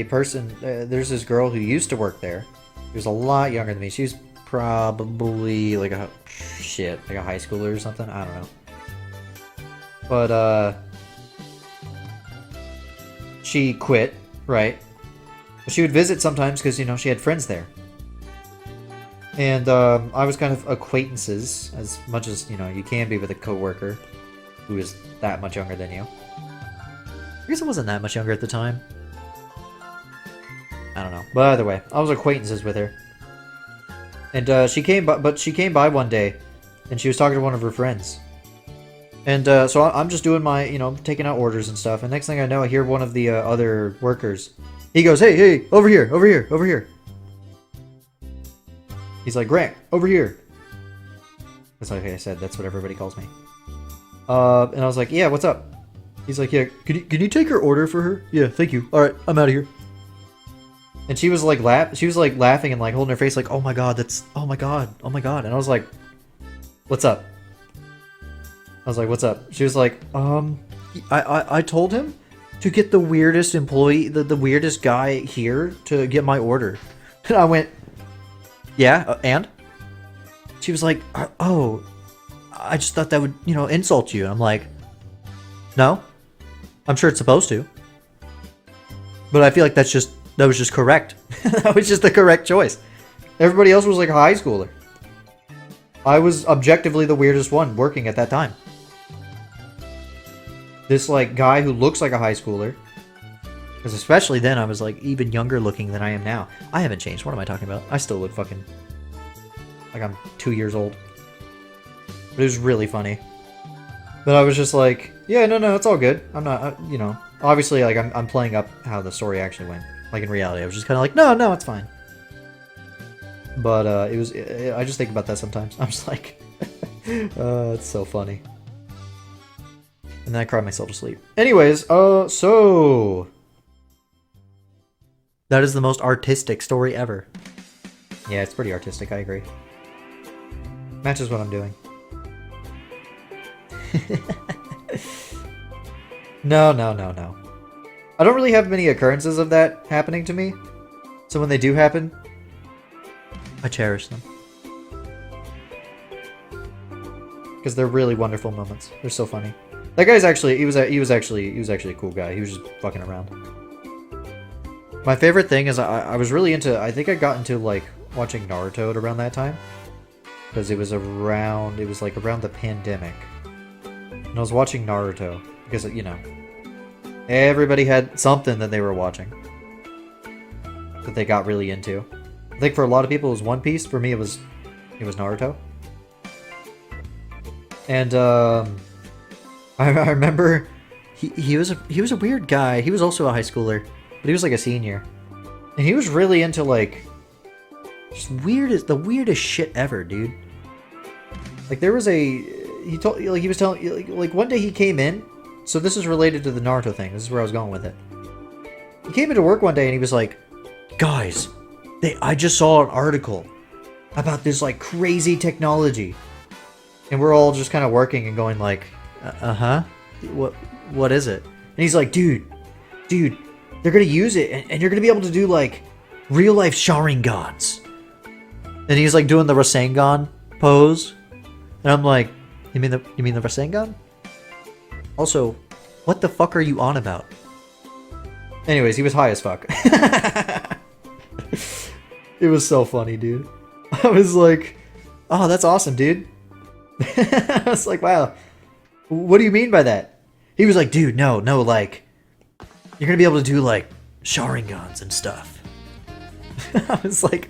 person, there's this girl who used to work there. She was a lot younger than me. She was probably like a high schooler or something. I don't know. But she quit, right? But she would visit sometimes because, you know, she had friends there. And I was kind of acquaintances, as much as, you know, you can be with a coworker who is that much younger than you. I guess I wasn't that much younger at the time. I don't know. But either way, I was acquaintances with her. And she came by one day, and she was talking to one of her friends. And so I'm just doing my, you know, taking out orders and stuff. And next thing I know, I hear one of the other workers. He goes, hey, over here. He's like, Grant, over here. That's like I said, that's what everybody calls me. And I was like, yeah, what's up? He's like, yeah, can you take her order for her? Yeah, thank you. Alright, I'm out of here. And she was like laughing and like holding her face like, oh my god, that's, oh my god, oh my god. And I was like, what's up? I was like, what's up? She was like, I told him to get the weirdest employee, the weirdest guy here to get my order. And I went, yeah, and? She was like, oh, I just thought that would, you know, insult you. And I'm like, no, I'm sure it's supposed to. But I feel like that was just correct. That was just the correct choice. Everybody else was like a high schooler. I was objectively the weirdest one working at that time. This like guy who looks like a high schooler. Because especially then I was like even younger looking than I am now. I haven't changed. What am I talking about? I still look fucking like I'm 2 years old. But it was really funny. But I was just like, yeah, no, it's all good. I'm not, you know, obviously like I'm playing up how the story actually went. Like in reality, I was just kind of like, no, it's fine. But I just think about that sometimes. I'm just like, it's so funny. And then I cry myself to sleep. Anyways, so that is the most artistic story ever. Yeah, it's pretty artistic, I agree. Matches what I'm doing. No. I don't really have many occurrences of that happening to me. So when they do happen, I cherish them. Because they're really wonderful moments. They're so funny. That guy's actually, he was actually a cool guy. He was just fucking around. My favorite thing is I was really into, I think I got into like watching Naruto at around that time. Because it was like around the pandemic. And I was watching Naruto. Because, you know, everybody had something that they were watching. That they got really into. I think for a lot of people it was One Piece. For me it was Naruto. And I remember he was a weird guy. He was also a high schooler, but he was like a senior. And he was really into like just the weirdest shit ever, dude. Like there was he was telling like one day he came in. So this is related to the Naruto thing. This is where I was going with it. He came into work one day and he was like, guys, I just saw an article about this like crazy technology. And we're all just kind of working and going like, what is it? And he's like, dude, they're gonna use it and you're gonna be able to do like real life Sharingans. And he's like doing the Rasengan pose. And I'm like, you mean the Rasengan? Also, what the fuck are you on about? Anyways, he was high as fuck. It was so funny, dude. I was like, oh, that's awesome, dude. I was like, wow. What do you mean by that? He was like, dude, no, like, you're gonna be able to do, like, Sharingans and stuff. I was like,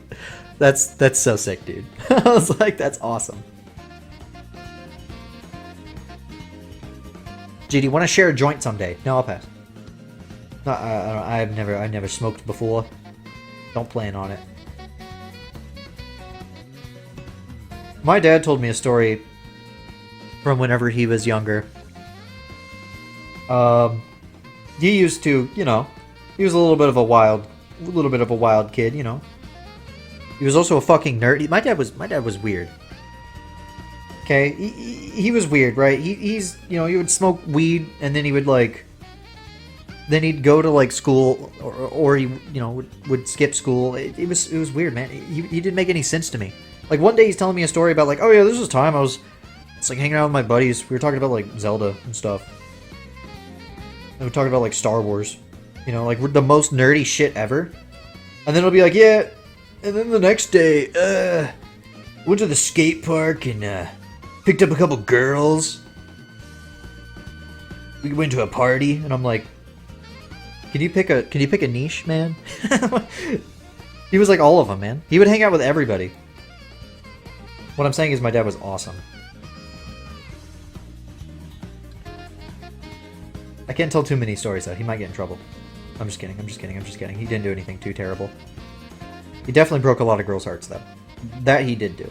that's so sick, dude. I was like, that's awesome. Gee, do you want to share a joint someday? No, I'll pass. No, I've never smoked before. Don't plan on it. My dad told me a story from whenever he was younger. He used to, you know, he was a little bit of a wild kid, you know. He was also a fucking nerd. My dad was weird. Okay, he was weird, right? He's, you know, he would smoke weed and then he would like, then he'd go to like school or he, you know, would skip school. It was weird, man. He didn't make any sense to me. Like one day he's telling me a story about like, oh yeah, this was time it's like hanging out with my buddies. We were talking about like Zelda and stuff. And we were talking about like Star Wars, you know, like the most nerdy shit ever. And then it'll be like, yeah, and then the next day, went to the skate park and picked up a couple girls. We went to a party, and I'm like, can you pick a niche, man? He was like all of them, man. He would hang out with everybody. What I'm saying is my dad was awesome. I can't tell too many stories though. He might get in trouble. I'm just kidding. He didn't do anything too terrible. He definitely broke a lot of girls' hearts though. That he did do.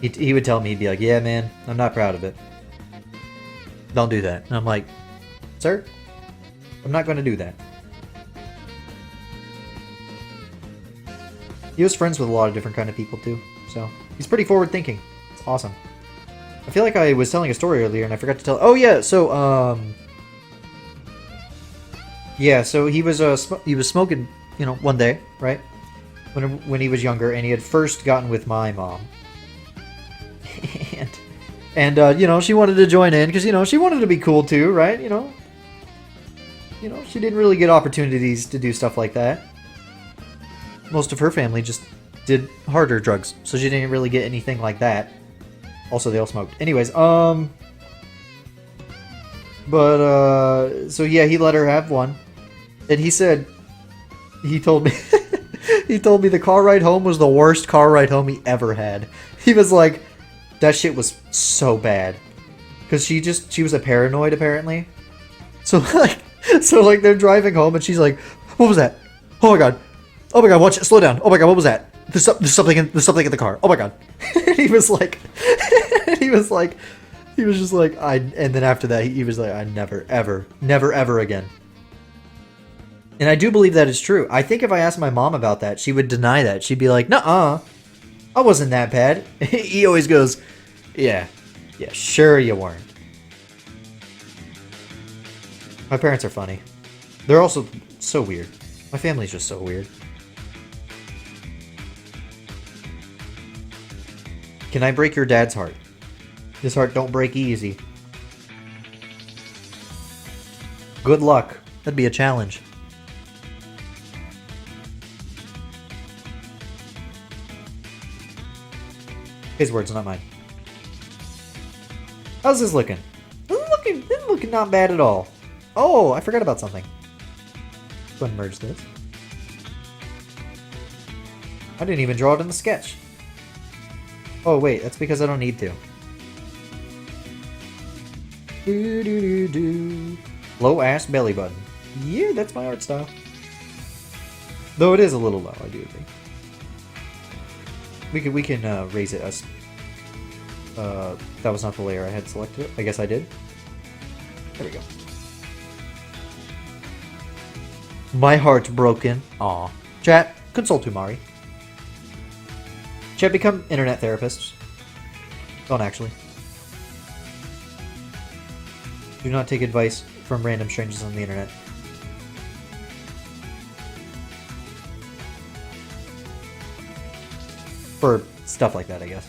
He would tell me, he'd be like, yeah, man, I'm not proud of it. Don't do that. And I'm like, sir, I'm not going to do that. He was friends with a lot of different kind of people too, so he's pretty forward-thinking. It's awesome. I feel like I was telling a story earlier and I forgot to tell. Oh yeah, so yeah, so he was smoking, you know, one day, right? When he was younger, and he had first gotten with my mom, and you know, she wanted to join in because, you know, she wanted to be cool too, right? You know, she didn't really get opportunities to do stuff like that. Most of her family just did harder drugs, so she didn't really get anything like that. Also, they all smoked. Anyways, but so yeah, he let her have one, and he said, he told me, he told me the car ride home was the worst car ride home he ever had. He was like, that shit was so bad, because she was a paranoid apparently. So like they're driving home and she's like, what was that? Oh my god, watch it, slow down. Oh my god, what was that? There's something in the car. Oh my god. And he was just like, and then after that he was like, I never ever again. And I do believe that is true. I think if I asked my mom about that, she would deny that. She'd be like, nuh-uh, I wasn't that bad. He always goes, yeah, sure you weren't. My parents are funny. They're also so weird. My family's just so weird. Can I break your dad's heart? His heart don't break easy. Good luck. That'd be a challenge. His words, not mine. How's this looking? This is looking not bad at all. Oh, I forgot about something. Go ahead and merge this. I didn't even draw it in the sketch. Oh wait, that's because I don't need to. Low ass belly button. Yeah, that's my art style. Though it is a little low, I do agree. We can raise it as. That was not the layer I had selected. I guess I did. There we go. My heart's broken. Aw. Chat, consult Hinari. Chat, become internet therapists. Don't actually. Do not take advice from random strangers on the internet. For stuff like that, I guess.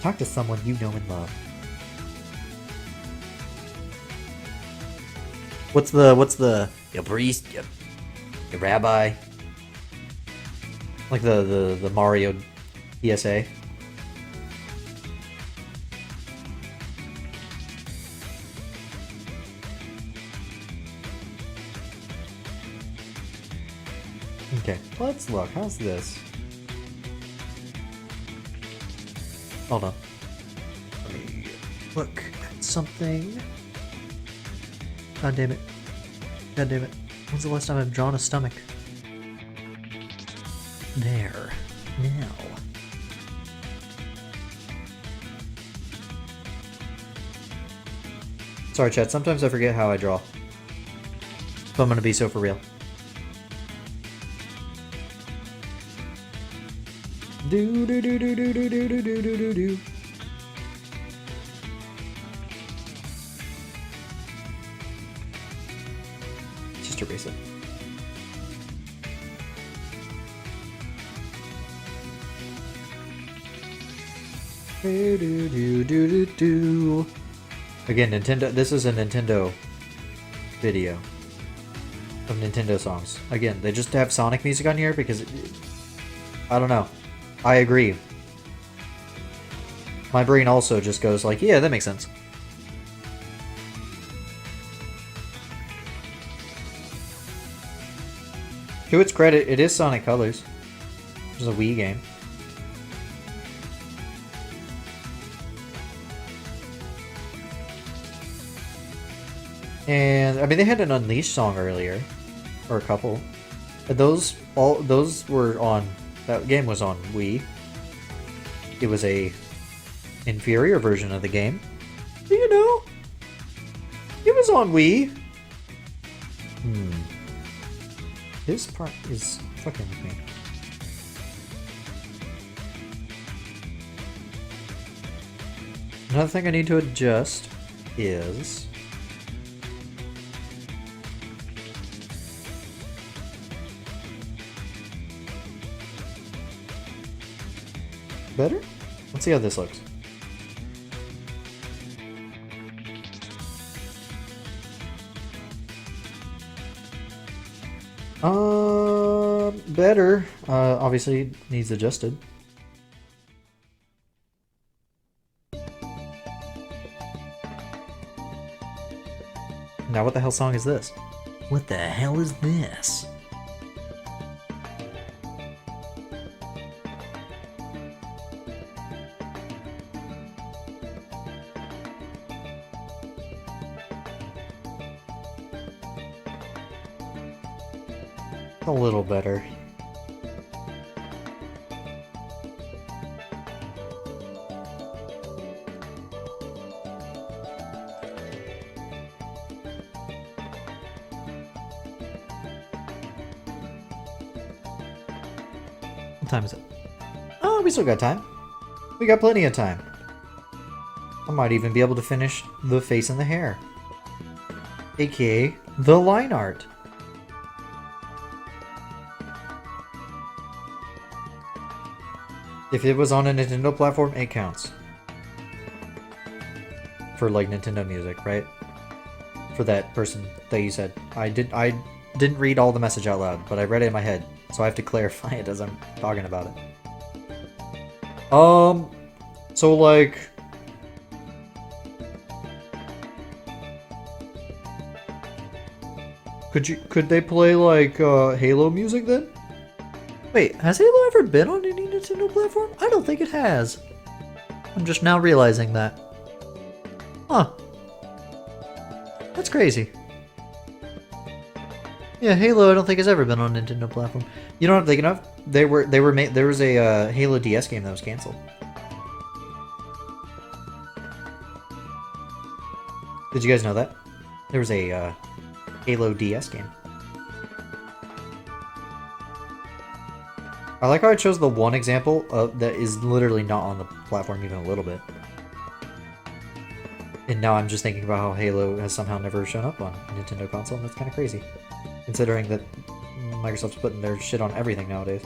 Talk to someone you know and love. What's the your priest, your rabbi? Like the Mario PSA. Okay, let's look. How's this? Hold on. Let me look at something. God damn it. God damn it. When's the last time I've drawn a stomach? There. Now. Sorry, chat. Sometimes I forget how I draw. But I'm gonna be so for real. Do do do do do do do do do do do. Just erase it. Do do do do do do. Again, Nintendo. This is a Nintendo video of Nintendo songs. Again, they just have Sonic music on here because I don't know. I agree. My brain also just goes like, yeah, that makes sense. To its credit, it is Sonic Colors, which is a Wii game. And I mean, they had an Unleashed song earlier, or a couple. But those were on. That game was on Wii. It was a inferior version of the game. You know, it was on Wii. This part is fucking with me. Another thing I need to adjust is... better? Let's see how this looks. Better. Obviously needs adjusted. Now what the hell song is this? What the hell is this? A little better. What time is it? Oh, we still got time. We got plenty of time. I might even be able to finish the face and the hair. AKA the line art. If it was on a Nintendo platform, it counts. For like Nintendo music, right? For that person that you said. I didn't read all the message out loud, but I read it in my head. So I have to clarify it as I'm talking about it. So like... Could they play like Halo music then? Wait, has Halo ever been on any Nintendo platform? I don't think it has. I'm just now realizing that. Huh. That's crazy. Yeah, Halo I don't think has ever been on a Nintendo platform. You know what I'm thinking of? There was a Halo DS game that was canceled. Did you guys know that? There was a Halo DS game. I like how I chose the one example that is literally not on the platform even a little bit. And now I'm just thinking about how Halo has somehow never shown up on a Nintendo console, and that's kind of crazy. Considering that Microsoft's putting their shit on everything nowadays.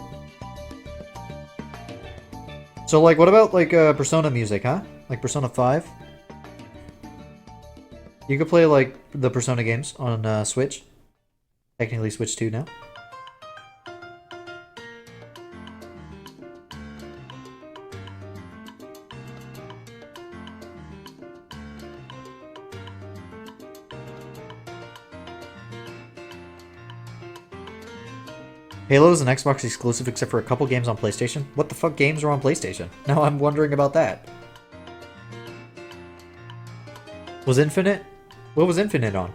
So, like, what about, like, Persona music, huh? Like Persona 5? You could play, like, the Persona games on Switch. Technically Switch 2 now. Halo is an Xbox exclusive except for a couple games on PlayStation. What the fuck games are on PlayStation? Now I'm wondering about that. Was Infinite? What was Infinite on?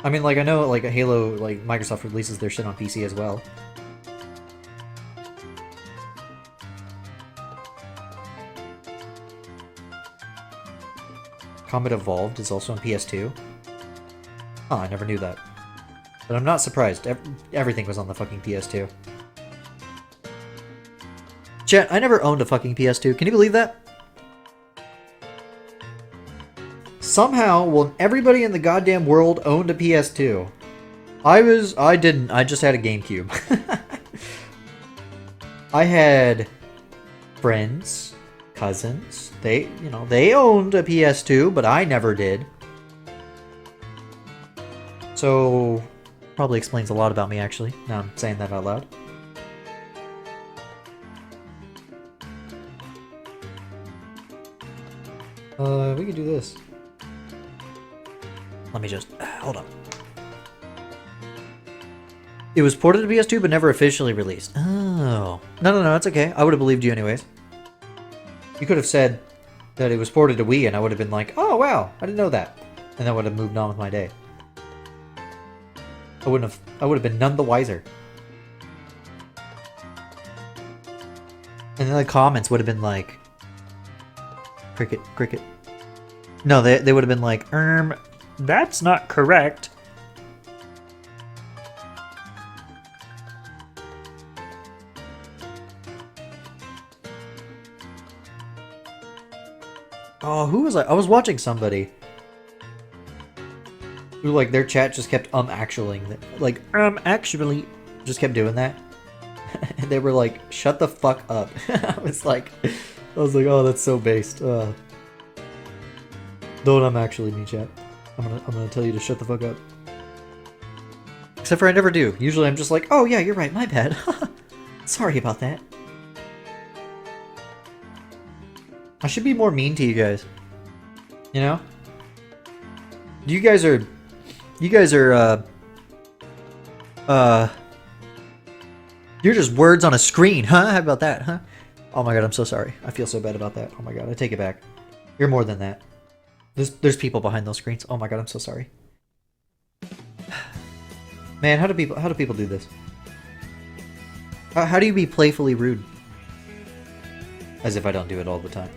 I mean, like, I know, like, Halo, like, Microsoft releases their shit on PC as well. Combat Evolved is also on PS2. Oh, I never knew that. But I'm not surprised. Everything was on the fucking PS2. Chat, I never owned a fucking PS2. Can you believe that? Somehow, well, everybody in the goddamn world owned a PS2. I didn't. I just had a GameCube. I had friends, cousins. They owned a PS2, but I never did. So... probably explains a lot about me, actually, now I'm saying that out loud. We could do this. Let me just... hold on. It was ported to PS2, but never officially released. Oh. No, it's okay. I would have believed you anyways. You could have said that it was ported to Wii, and I would have been like, oh, wow, I didn't know that. And then would have moved on with my day. I would have been none the wiser. And then the comments would have been like, cricket. No, they would have been like, that's not correct. Oh, who was I was watching somebody who, like, their chat just kept actually, like, actually, just kept doing that. And they were like, shut the fuck up. I was like, oh, that's so based. Don't actually me, chat. I'm gonna tell you to shut the fuck up. Except for I never do. Usually I'm just like, oh yeah, you're right, my bad. Sorry about that. I should be more mean to you guys. You know? You guys are, you're just words on a screen, huh? How about that, huh? Oh my god, I'm so sorry. I feel so bad about that. Oh my god, I take it back. You're more than that. There's people behind those screens. Oh my god, I'm so sorry. Man, how do people do this? How do you be playfully rude? As if I don't do it all the time.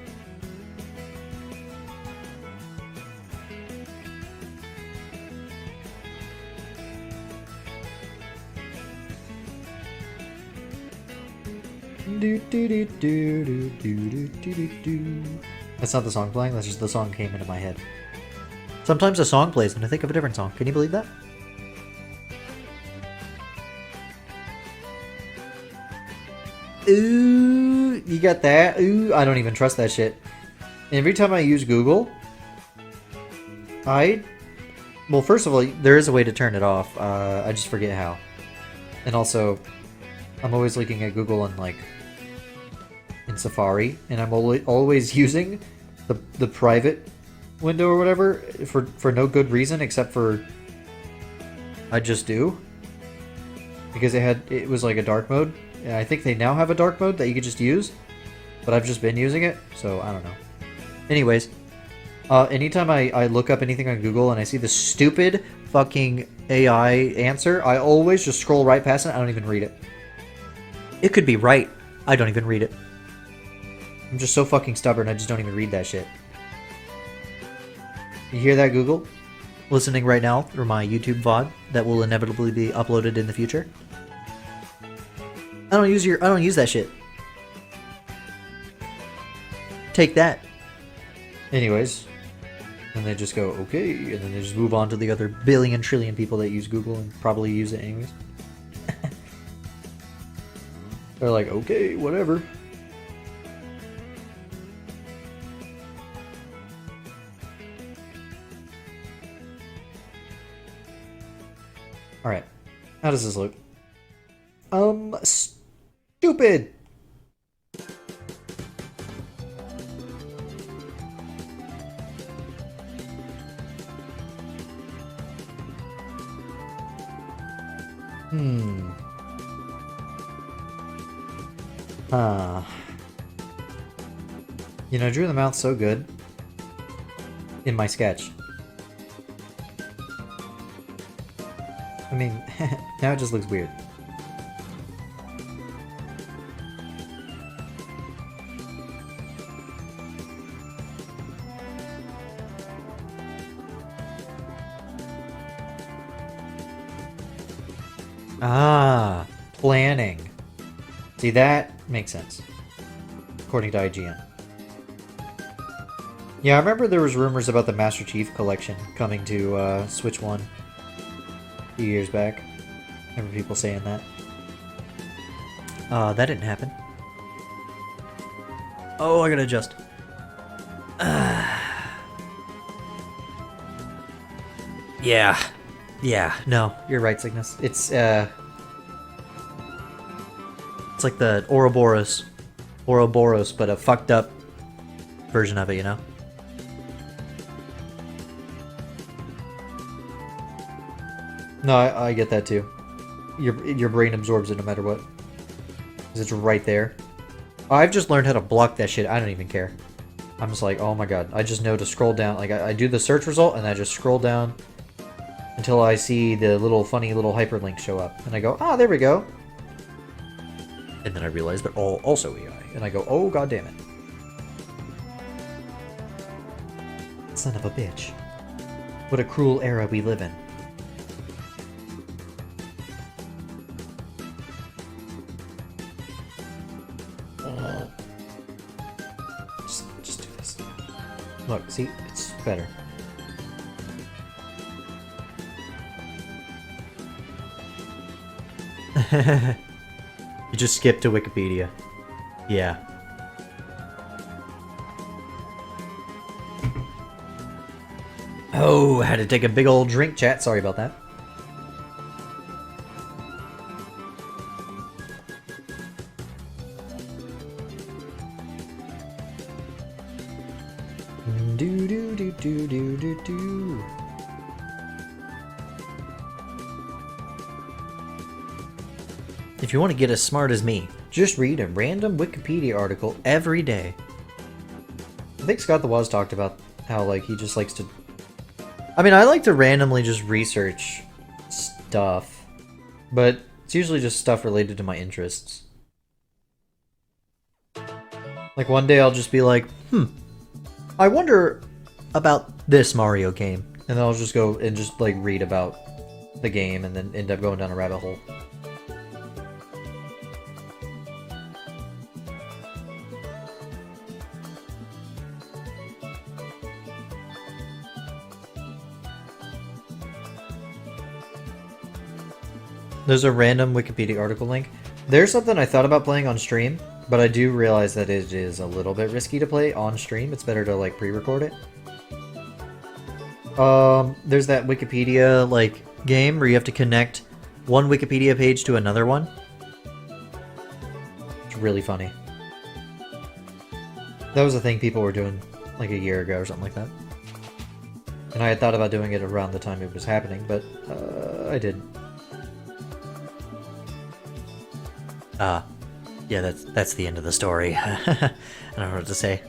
That's not the song playing, that's just the song came into my head. Sometimes a song plays and I think of a different song. Can you believe that? Ooh, you got that? Ooh, I don't even trust that shit. Every time I use Google, well, first of all, there is a way to turn it off. I just forget how. And also, I'm always looking at Google and like in Safari, and I'm always using the private window or whatever for no good reason except for I just do, because it was like a dark mode, and I think they now have a dark mode that you could just use, but I've just been using it, so I don't know. Anyways, anytime I look up anything on Google and I see the stupid fucking AI answer, I always just scroll right past it. I don't even read it. It could be right. I don't even read it. I'm just so fucking stubborn, I just don't even read that shit. You hear that, Google? Listening right now through my YouTube VOD that will inevitably be uploaded in the future. I don't use that shit. Take that. Anyways. And they just go, okay, and then they just move on to the other billion trillion people that use Google and probably use it anyways. They're like, okay, whatever. Alright. How does this look? Stupid! You know, I drew the mouth so good in my sketch. I mean, now it just looks weird. Ah, planning. See, that makes sense, according to IGN. Yeah, I remember there was rumors about the Master Chief Collection coming to Switch 1 a few years back. I remember people saying that. That didn't happen. Oh, I gotta adjust. Yeah. Yeah, no, you're right, Cygnus. It's like the Ouroboros, but a fucked up version of it, you know? No, I get that too. Your brain absorbs it no matter what. 'Cause it's right there. I've just learned how to block that shit. I don't even care. I'm just like, oh my god. I just know to scroll down. Like, I do the search result, and I just scroll down until I see the little funny little hyperlink show up. And I go, ah, there we go. And then I realize they're all also AI. And I go, oh, god damn it. Son of a bitch. What a cruel era we live in. Just do this. Look, see? It's better. You just skip to Wikipedia. Yeah. Oh, had to take a big old drink, chat. Sorry about that. Do do do do do do do. If you want to get as smart as me, just read a random Wikipedia article every day. I think Scott the Woz talked about how, like, he just likes to... I mean, I like to randomly just research stuff, but it's usually just stuff related to my interests. Like, one day I'll just be like, I wonder about this Mario game. And then I'll just go and just, like, read about the game and then end up going down a rabbit hole. There's a random Wikipedia article link. There's something I thought about playing on stream, but I do realize that it is a little bit risky to play on stream. It's better to, like, pre-record it. There's that Wikipedia, like, game where you have to connect one Wikipedia page to another one. It's really funny. That was a thing people were doing, like, a year ago or something like that. And I had thought about doing it around the time it was happening, but, I didn't. Yeah, that's the end of the story. I don't know what to say.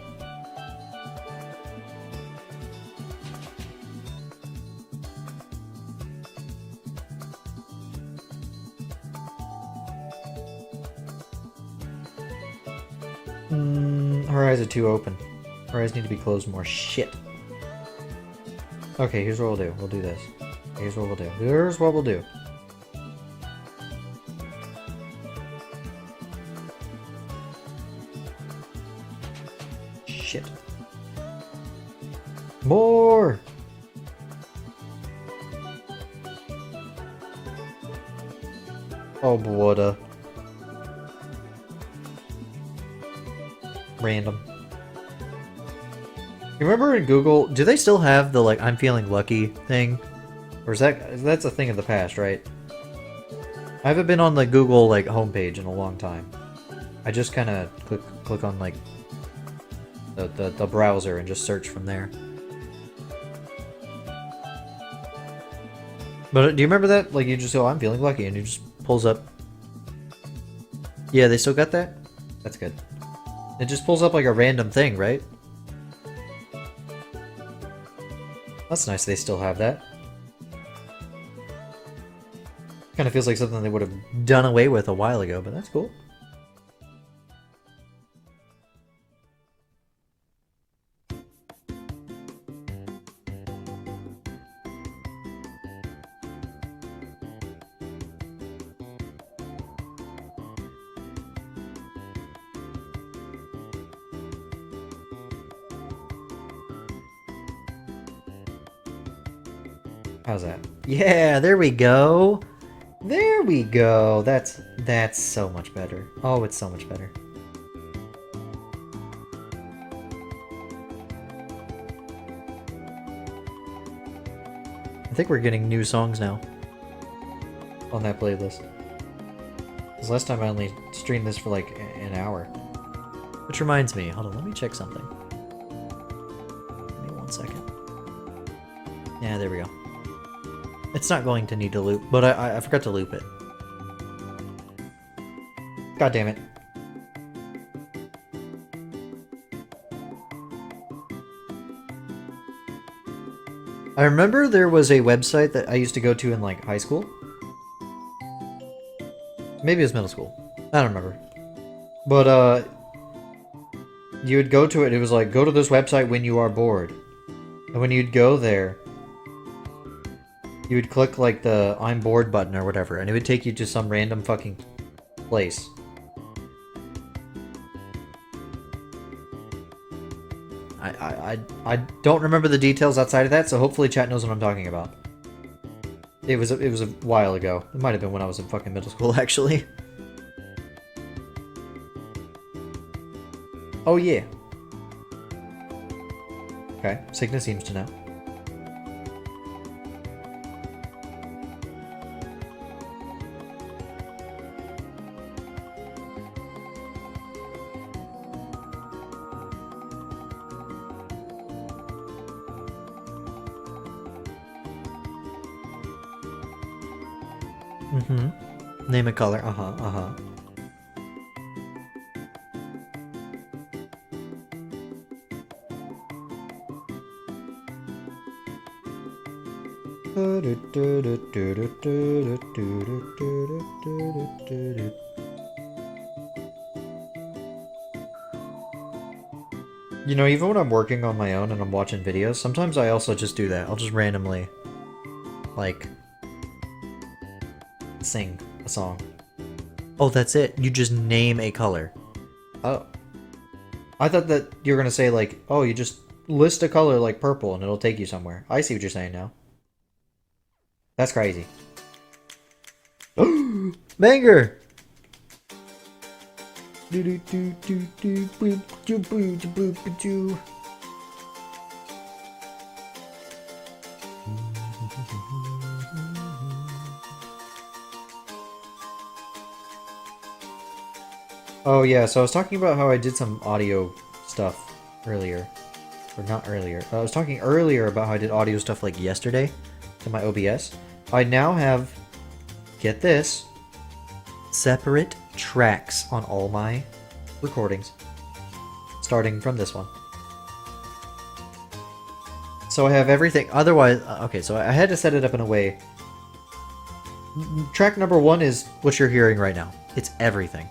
Her eyes are too open. Her eyes need to be closed more. Shit. Okay, here's what we'll do. We'll do this. Here's what we'll do. Here's what we'll do. Shit. More! Oh, what random. You remember in Google, do they still have the, like, I'm feeling lucky thing? Or is that's a thing of the past, right? I haven't been on the Google, like, homepage in a long time. I just kind of click on, like, the browser and just search from there. But do you remember that? Like, you just go, I'm feeling lucky, and it just pulls up. Yeah, they still got that? That's good. It just pulls up like a random thing, right? That's nice they still have that. Kind of feels like something they would have done away with a while ago, but that's cool. How's that? Yeah, there we go. There we go. That's so much better. Oh, it's so much better. I think we're getting new songs now on that playlist. Because last time I only streamed this for like an hour. Which reminds me, hold on, let me check something. Give me 1 second. Yeah, there we go. It's not going to need to loop, but I forgot to loop it. God damn it. I remember there was a website that I used to go to in, like, high school. Maybe it was middle school. I don't remember. But, you would go to it, it was like, go to this website when you are bored. And when you'd go there, you would click, like, the I'm bored button or whatever, and it would take you to some random fucking place. I don't remember the details outside of that, so hopefully chat knows what I'm talking about. It was a while ago. It might have been when I was in fucking middle school, actually. Oh yeah. Okay, Signa seems to know. Mm-hmm. Name a color. Uh-huh, uh-huh. You know, even when I'm working on my own and I'm watching videos, sometimes I also just do that. I'll just randomly, like, sing a song. Oh, that's it. You just name a color. Oh. I thought that you were gonna say, like, oh, you just list a color like purple and it'll take you somewhere. I see what you're saying now. That's crazy. Banger! Oh yeah, so I was talking about how I did some audio stuff earlier. Or not earlier. I was talking earlier about how I did audio stuff like yesterday to my OBS. I now have, get this, separate tracks on all my recordings. Starting from this one. So I have everything. Otherwise, okay, so I had to set it up in a way. Track number 1 is what you're hearing right now. It's everything.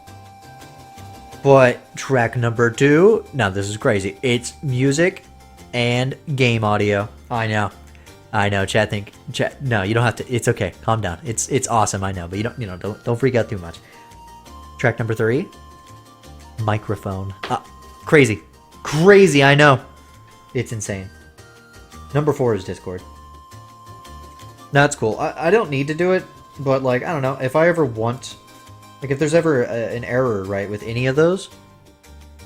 But track number 2, now this is crazy. It's music and game audio. I know, chat, no, you don't have to, it's okay, calm down. It's awesome, I know, but don't freak out too much. Track number 3, microphone. Crazy, I know. It's insane. Number 4 is Discord. That's cool. I don't need to do it, but like, I don't know, if I ever want, like if there's ever an error, right, with any of those,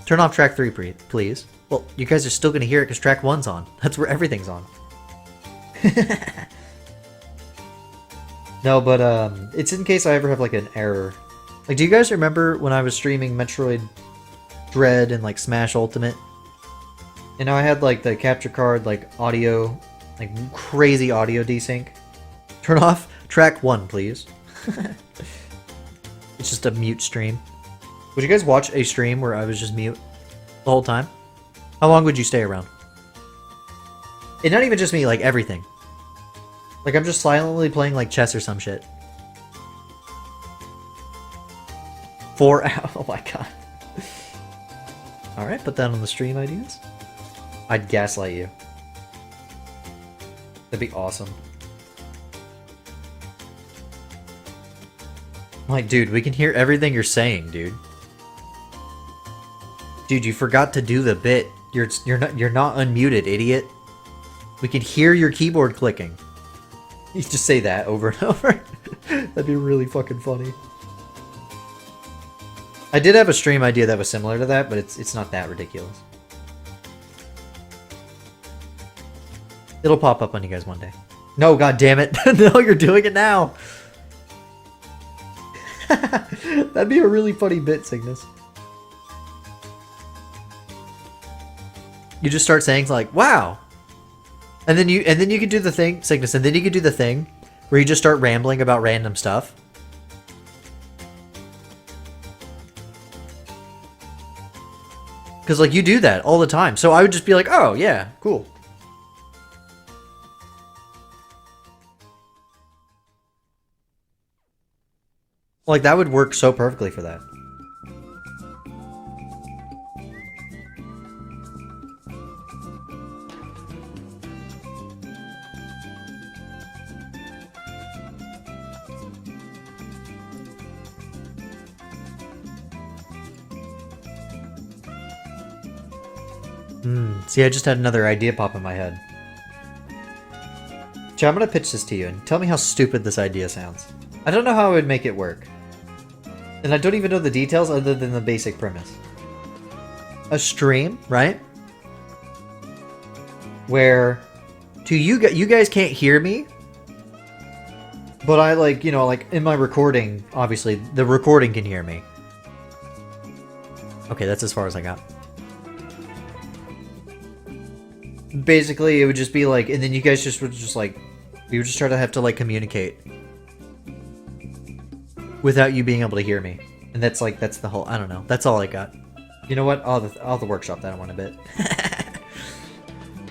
turn off track 3, please. Well, you guys are still going to hear it because track 1's on. That's where everything's on. No, but it's in case I ever have like an error. Like, do you guys remember when I was streaming Metroid Dread and like Smash Ultimate? And I had like the capture card, like audio, like crazy audio desync. Turn off track 1, please. It's just a mute stream. Would you guys watch a stream where I was just mute the whole time? How long would you stay around? And not even just me, like everything. Like I'm just silently playing like chess or some shit. 4 hours. Oh my god. Alright, put that on the stream ideas. I'd gaslight you. That'd be awesome. I'm like, dude, we can hear everything you're saying, dude. Dude, you forgot to do the bit. You're not unmuted, idiot. We can hear your keyboard clicking. You just say that over and over. That'd be really fucking funny. I did have a stream idea that was similar to that, but it's not that ridiculous. It'll pop up on you guys one day. No, god damn it. No, you're doing it now. That'd be a really funny bit, Cygnus. You just start saying like, wow. And then you could do the thing, Cygnus, and then you could do the thing where you just start rambling about random stuff. Because like you do that all the time. So I would just be like, oh yeah, cool. Like that would work so perfectly for that. See, I just had another idea pop in my head. Chat, I'm gonna pitch this to you and tell me how stupid this idea sounds. I don't know how I would make it work. And I don't even know the details other than the basic premise. A stream, right? Where you guys can't hear me, but I like, you know, like in my recording, obviously the recording can hear me. Okay, that's as far as I got. Basically, it would just be like, and then you guys just would just like, we would just try to have to like communicate without you being able to hear me, and that's like, that's the whole. I don't know. That's all I got. You know what? I'll have to workshop that one a bit.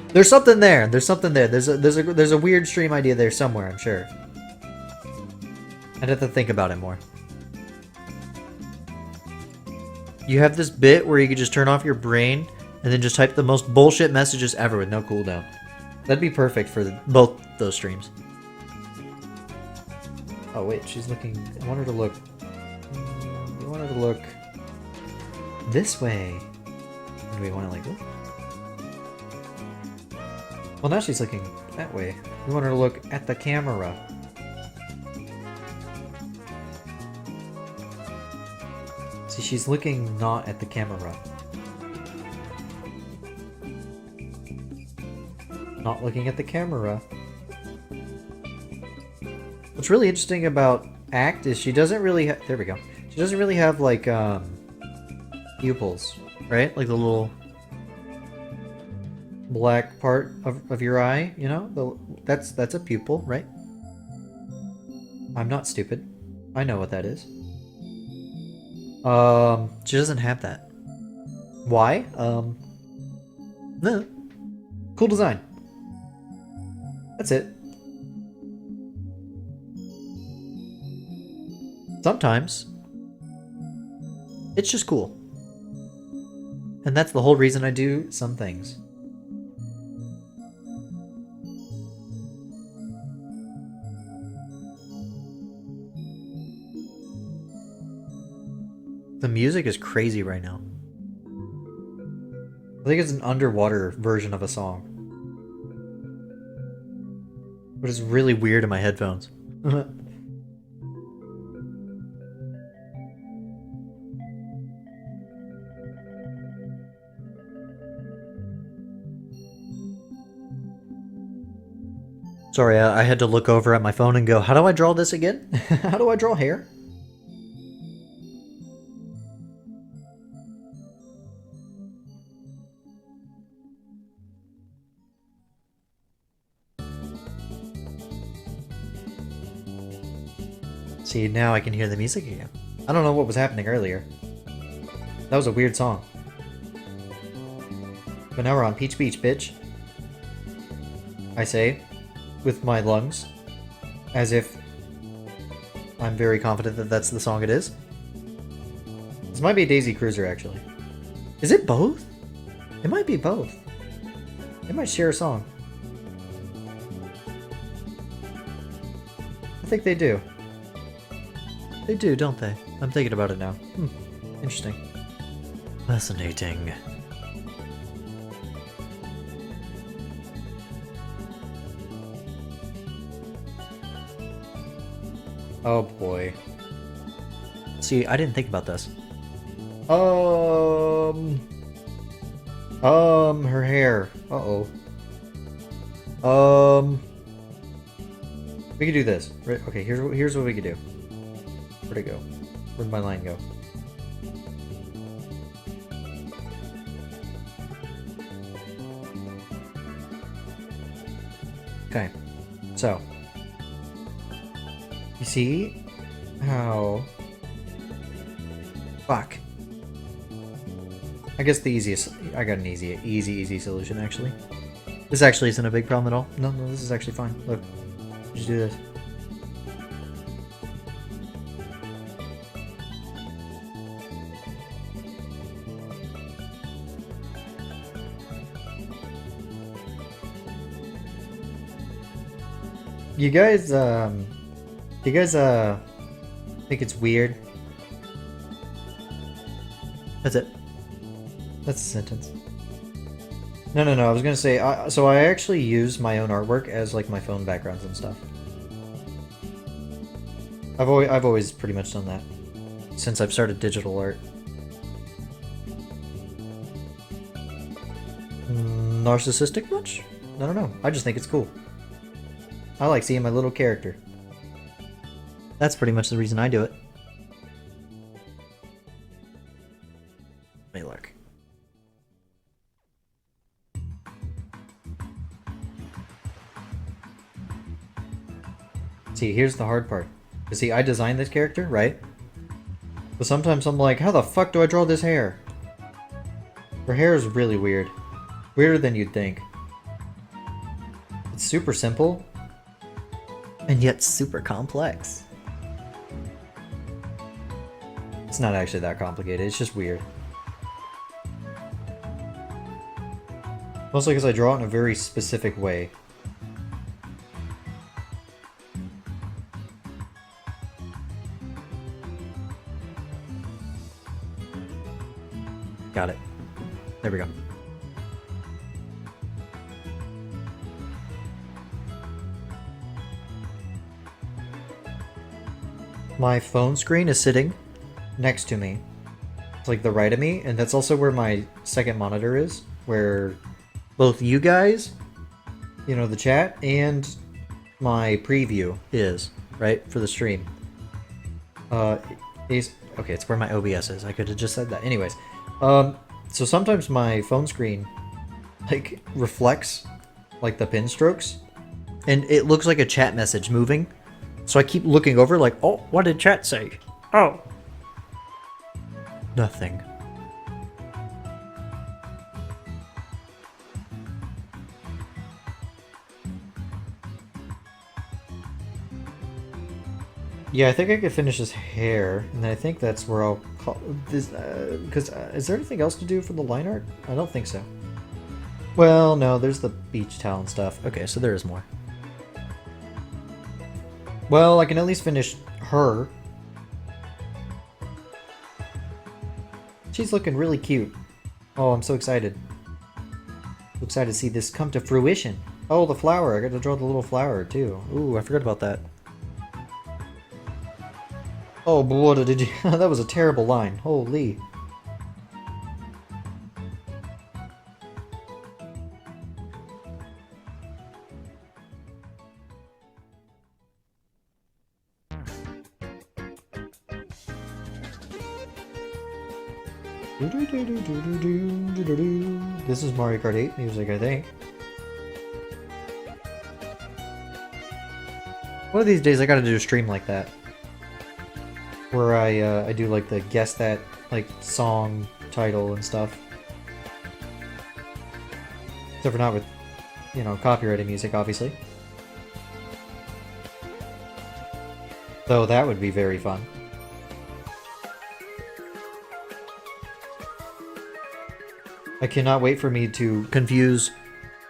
There's something there. There's something there. There's a weird stream idea there somewhere. I'm sure. I'd have to think about it more. You have this bit where you could just turn off your brain and then just type the most bullshit messages ever with no cooldown. That'd be perfect for both those streams. Oh wait, she's looking. I want her to look. We want her to look this way. Or do we want to like? Well, now she's looking that way. We want her to look at the camera. See, she's looking not at the camera. Not looking at the camera. What's really interesting about Act is she doesn't really have, there we go. She doesn't really have like pupils, right? Like the little black part of your eye, you know? That's a pupil, right? I'm not stupid. I know what that is. She doesn't have that. Why? No. Cool design. That's it. Sometimes it's just cool. And that's the whole reason I do some things. The music is crazy right now. I think it's an underwater version of a song. But it's really weird in my headphones. Sorry, I had to look over at my phone and go, how do I draw this again? How do I draw hair? See, now I can hear the music again. I don't know what was happening earlier. That was a weird song. But now we're on Peach Beach, bitch. I say, with my lungs, as if I'm very confident that that's the song it is. This might be a Daisy Cruiser, actually. Is it both? It might be both. They might share a song. I think they do. They do, don't they? I'm thinking about it now. Interesting. Fascinating. Oh boy. See, I didn't think about this. Her hair. Uh-oh. We could do this. Right, okay, here's what we could do. Where'd it go? Where'd my line go? Okay, so you see how... Fuck. I guess the easiest... I got an easy solution, actually. This actually isn't a big problem at all. No, this is actually fine. Look, just do this. You guys think it's weird? That's it. That's the sentence. No. I was gonna say, so I actually use my own artwork as like my phone backgrounds and stuff. I've always pretty much done that since I've started digital art. Narcissistic much? I don't know. I just think it's cool. I like seeing my little character. That's pretty much the reason I do it. Let me look. See, here's the hard part. You see, I designed this character, right? But sometimes I'm like, how the fuck do I draw this hair? Her hair is really weird. Weirder than you'd think. It's super simple, and yet super complex. It's not actually that complicated, it's just weird. Mostly because I draw it in a very specific way. Got it. There we go. My phone screen is sitting next to me. It's like the right of me, and that's also where my second monitor is, where both you guys, you know, the chat, and my preview is, right, for the stream. Okay, it's where my OBS is. I could have just said that. Anyways, so sometimes my phone screen, like, reflects, like, the pin strokes, and it looks like a chat message moving. So I keep looking over like, oh, what did chat say? Oh. Nothing. Yeah, I think I could finish his hair, and then I think that's where I'll call this, because is there anything else to do for the line art? I don't think so. Well, no, there's the beach towel and stuff. Okay, so there is more. Well, I can at least finish her. She's looking really cute. Oh, I'm so excited. So excited to see this come to fruition. Oh, the flower. I got to draw the little flower, too. Ooh, I forgot about that. Oh, boy, did you... That was a terrible line. Holy. This is Mario Kart 8 music, I think. One of these days I gotta do a stream like that. Where I do like the guess that, like, song title and stuff. Except for not with, you know, copyrighted music, obviously. Though that would be very fun. I cannot wait for me to confuse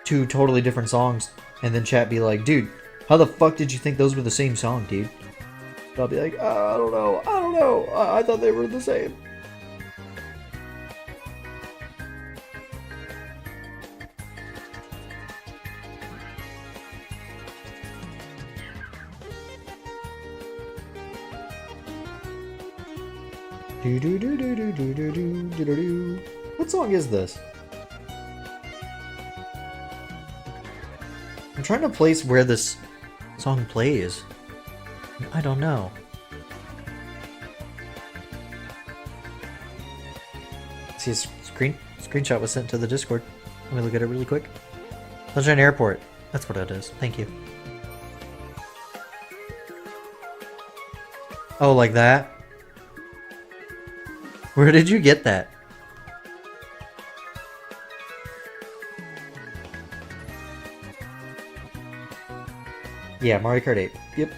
two totally different songs and then chat be like, dude, how the fuck did you think those were the same song, dude? And I'll be like, I don't know, I thought they were the same. What song is this? I'm trying to place where this song plays. I don't know. See, a screenshot was sent to the Discord. Let me look at it really quick. Sunshine Airport. That's what it is. Thank you. Oh, like that? Where did you get that? Yeah, Mario Kart 8. Yep.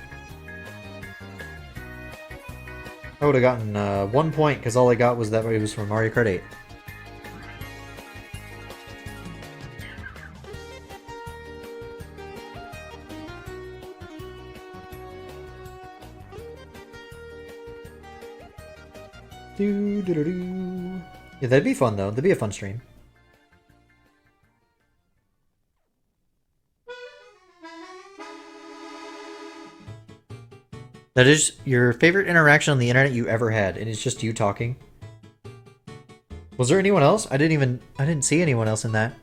I would have gotten 1 point because all I got was that it was from Mario Kart 8. Yeah, that'd be fun though. That'd be a fun stream. That is your favorite interaction on the internet you ever had, and it's just you talking. Was there anyone else? I didn't see anyone else in that.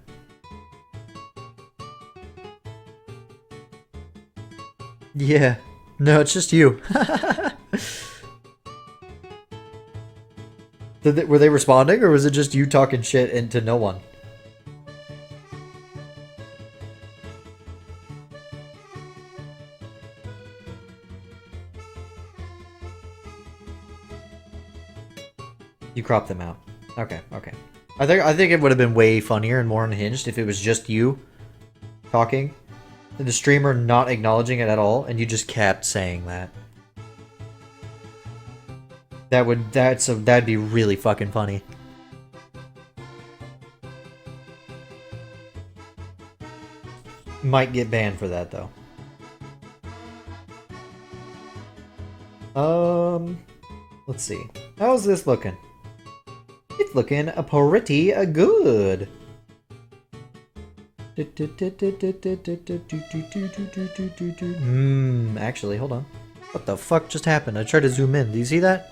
Yeah. No, it's just you. Were they responding, or was it just you talking shit into no one? You cropped them out. Okay, okay. I think it would have been way funnier and more unhinged if it was just you talking, and the streamer not acknowledging it at all, and you just kept saying that. That'd be really fucking funny. Might get banned for that though. Let's see. How's this looking? It's looking pretty good. Actually, hold on. What the fuck just happened? I tried to zoom in. Do you see that?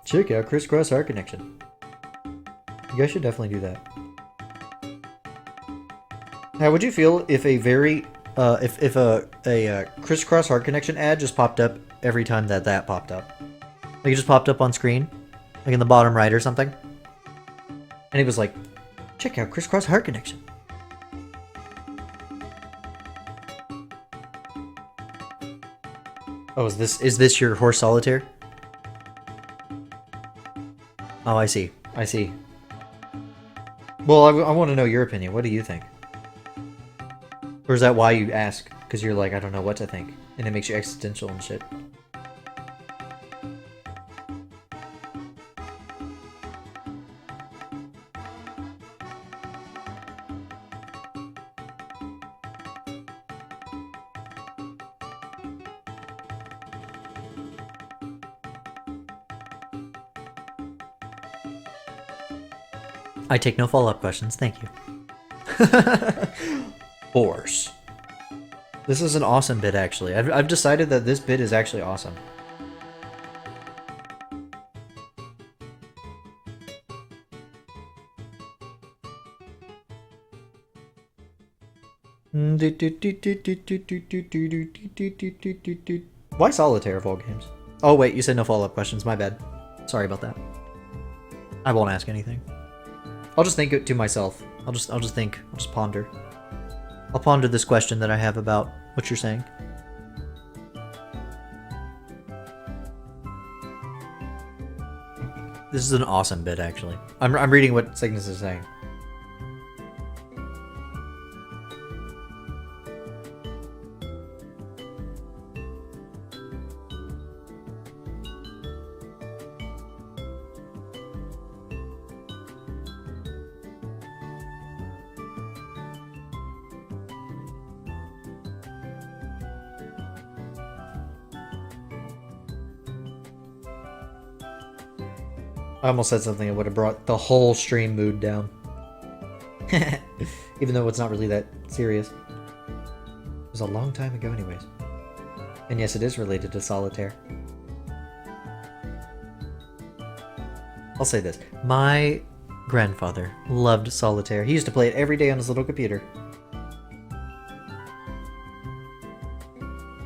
Check out Crisscross Heart Connection. You guys should definitely do that. How would you feel if a if a Crisscross Heart Connection ad just popped up every time that popped up? Like it just popped up on screen, like in the bottom right or something, and it was like, check out Crisscross Heart Connection. Oh, is this your horse solitaire? Oh, I see. I see. Well, I want to know your opinion. What do you think? Or is that why you ask? Because you're like, I don't know what to think. And it makes you existential and shit. I take no follow-up questions, thank you. Horse. This is an awesome bit, actually. I've decided that this bit is actually awesome. Why solitaire of all games? Oh wait, you said no follow-up questions, my bad. Sorry about that. I won't ask anything. I'll just think it to myself. I'll just ponder. I'll ponder this question that I have about what you're saying. This is an awesome bit, actually. I'm reading what Cygnus is saying. I almost said something that would have brought the whole stream mood down. Even though it's not really that serious. It was a long time ago anyways. And yes, it is related to solitaire. I'll say this. My grandfather loved solitaire. He used to play it every day on his little computer.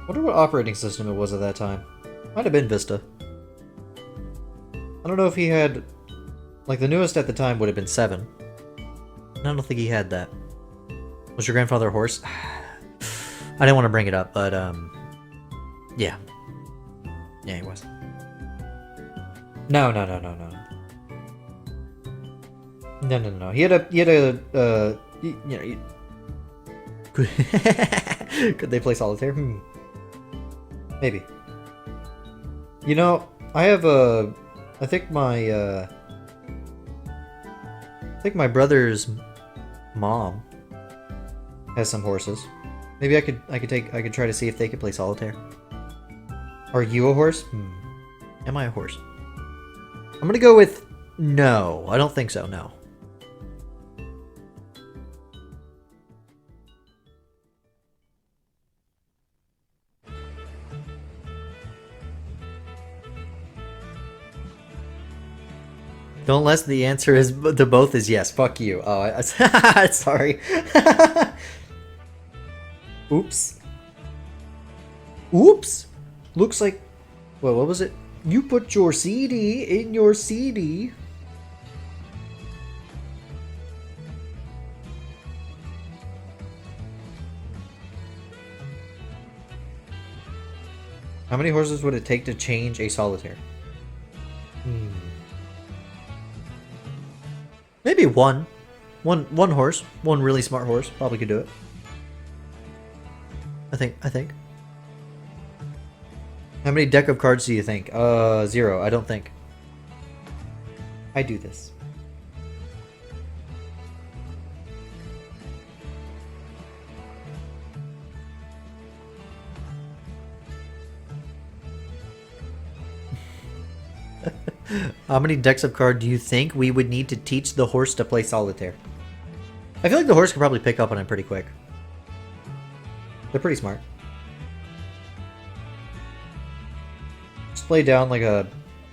Wonder what operating system it was at that time. Might have been Vista. I don't know if he had... Like, the newest at the time would have been 7. I don't think he had that. Was your grandfather a horse? I didn't want to bring it up, but, yeah. Yeah, he was. No. No. He had a, you know... Could they play solitaire? Maybe. You know, I have a... I think my brother's mom has some horses. Maybe I could try to see if they could play solitaire. Are you a horse? Am I a horse? I'm gonna go with No, I don't think so, no. Don't unless the answer is to both is yes. Fuck you. Oh, sorry. Oops. Oops. Looks like... Well, what was it? You put your CD in your CD. How many horses would it take to change a solitaire? Maybe one. One horse. One really smart horse. Probably could do it. I think. How many deck of cards do you think? 0. I don't think. I do this. How many decks of cards do you think we would need to teach the horse to play solitaire? I feel like the horse could probably pick up on it pretty quick. They're pretty smart. Just lay down like a...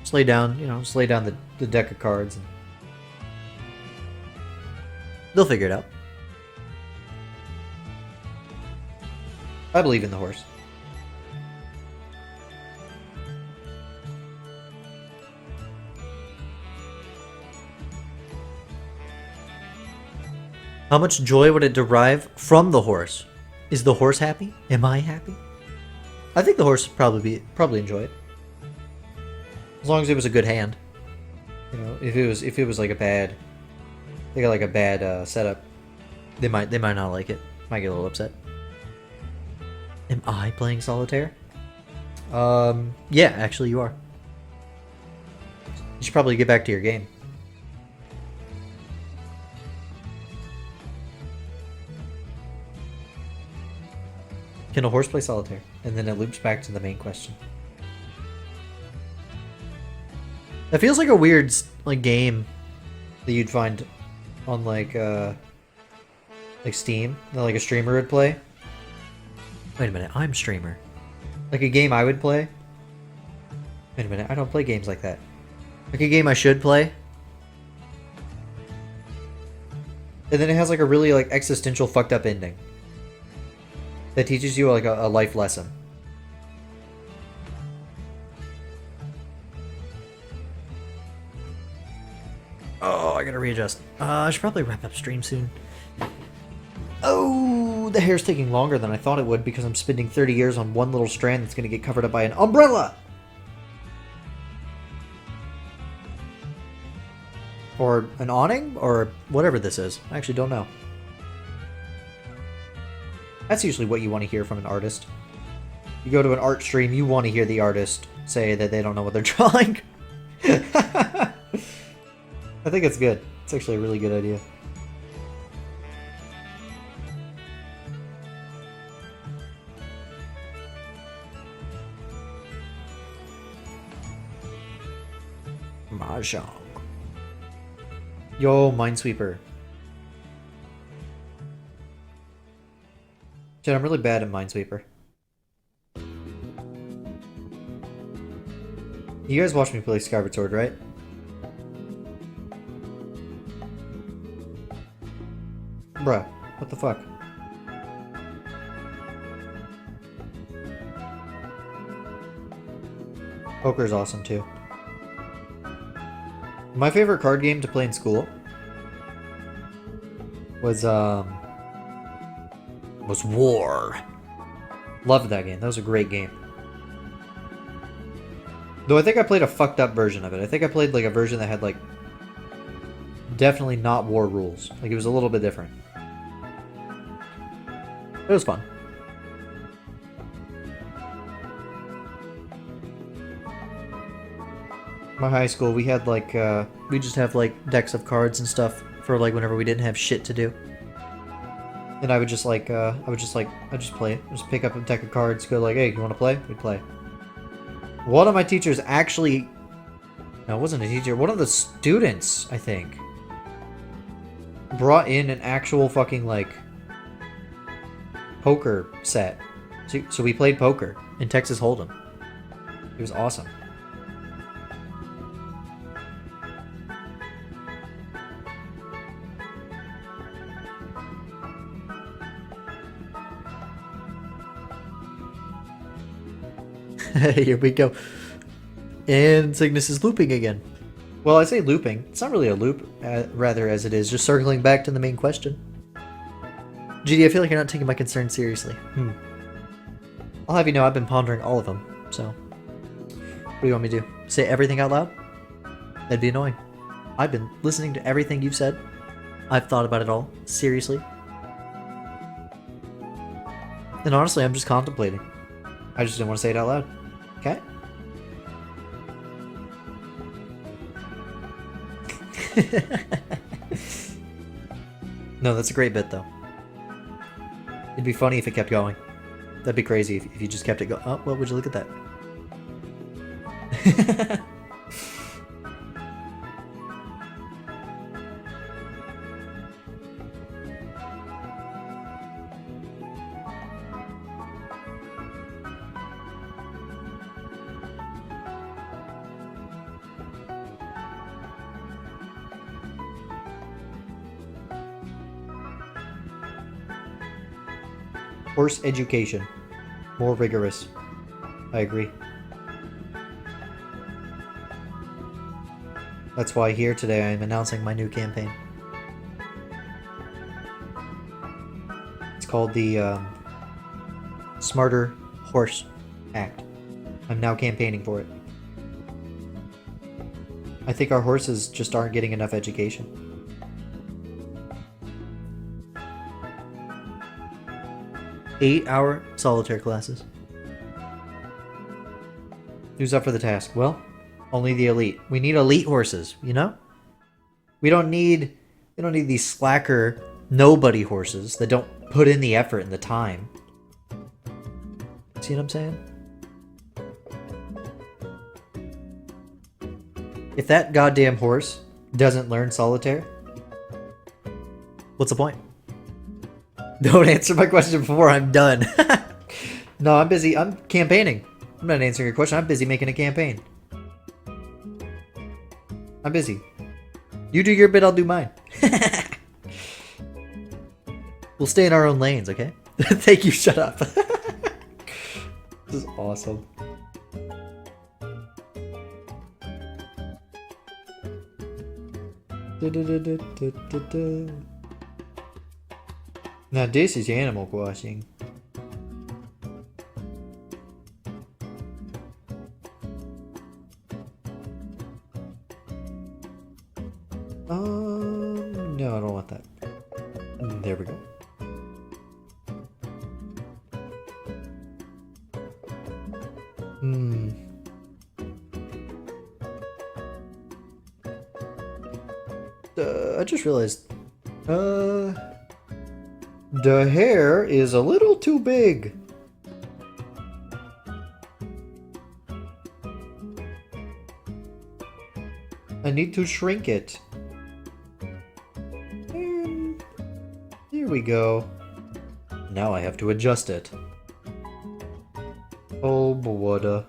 Just lay down, you know, just lay down the deck of cards. And they'll figure it out. I believe in the horse. How much joy would it derive from the horse? Is the horse happy? Am I happy? I think the horse would probably enjoy it. As long as it was a good hand. You know, if it was like a bad, they got like a bad setup, they might not like it. Might get a little upset. Am I playing solitaire? Yeah, actually you are. You should probably get back to your game. Can a horse play solitaire? And then it loops back to the main question. That feels like a weird like game that you'd find on like Steam that like a streamer would play. Wait a minute, I'm streamer. Like a game I would play? Wait a minute, I don't play games like that. Like a game I should play? And then it has like a really like existential fucked up ending. That teaches you like a life lesson. Oh, I gotta readjust. I should probably wrap up stream soon. Oh, the hair's taking longer than I thought it would because I'm spending 30 years on one little strand that's gonna get covered up by an umbrella! Or an awning? Or whatever this is. I actually don't know. That's usually what you want to hear from an artist. You go to an art stream, you want to hear the artist say that they don't know what they're drawing. I think it's good. It's actually a really good idea. Mahjong. Yo, Minesweeper. Dude, I'm really bad at Minesweeper. You guys watched me play Skyward Sword, right? Bruh, what the fuck? Poker's awesome too. My favorite card game to play in school was War. Loved that game. That was a great game. Though I think I played a fucked up version of it. I think I played like a version that had like definitely not war rules. Like it was a little bit different. It was fun. My high school, we had like we just have like decks of cards and stuff for like whenever we didn't have shit to do. And I would just like, I'd just play it. Just pick up a deck of cards, go like, hey, you want to play? We'd play. One of my teachers actually No, it wasn't a teacher. One of the students, I think, brought in an actual fucking, like, poker set. So we played poker in Texas Hold'em. It was awesome. Here we go. And Cygnus is looping again. Well, I say looping. It's not really a loop, rather as it is just circling back to the main question. GD, I feel like you're not taking my concerns seriously. I'll have you know I've been pondering all of them, so... What do you want me to do? Say everything out loud? That'd be annoying. I've been listening to everything you've said. I've thought about it all, seriously. And honestly, I'm just contemplating. I just didn't want to say it out loud. Okay? No, that's a great bit, though. It'd be funny if it kept going. That'd be crazy if you just kept it going. Oh, well, would you look at that? Horse education. More rigorous. I agree. That's why here today I am announcing my new campaign. It's called the Smarter Horse Act. I'm now campaigning for it. I think our horses just aren't getting enough education. Eight-hour solitaire classes. Who's up for the task? Well, only the elite. We need elite horses, you know? We don't need these slacker nobody horses that don't put in the effort and the time. See what I'm saying? If that goddamn horse doesn't learn solitaire, what's the point? Don't answer my question before I'm done. No, I'm busy. I'm campaigning. I'm not answering your question. I'm busy making a campaign. I'm busy. You do your bit, I'll do mine. We'll stay in our own lanes, okay? Thank you, shut up. This is awesome. Now this is Animal Crossing. No, I don't want that. There we go. I just realized, the hair is a little too big. I need to shrink it. And there we go. Now I have to adjust it. Oh, boy.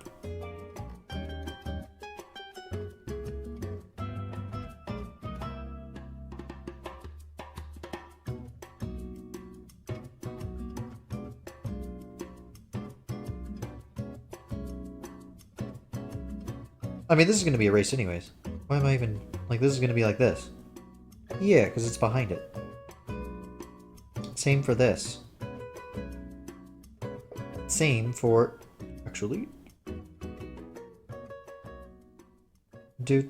I mean, this is going to be a race anyways. Why am I even... Like, this is going to be like this. Yeah, because it's behind it. Same for this. Same for... Actually... Do.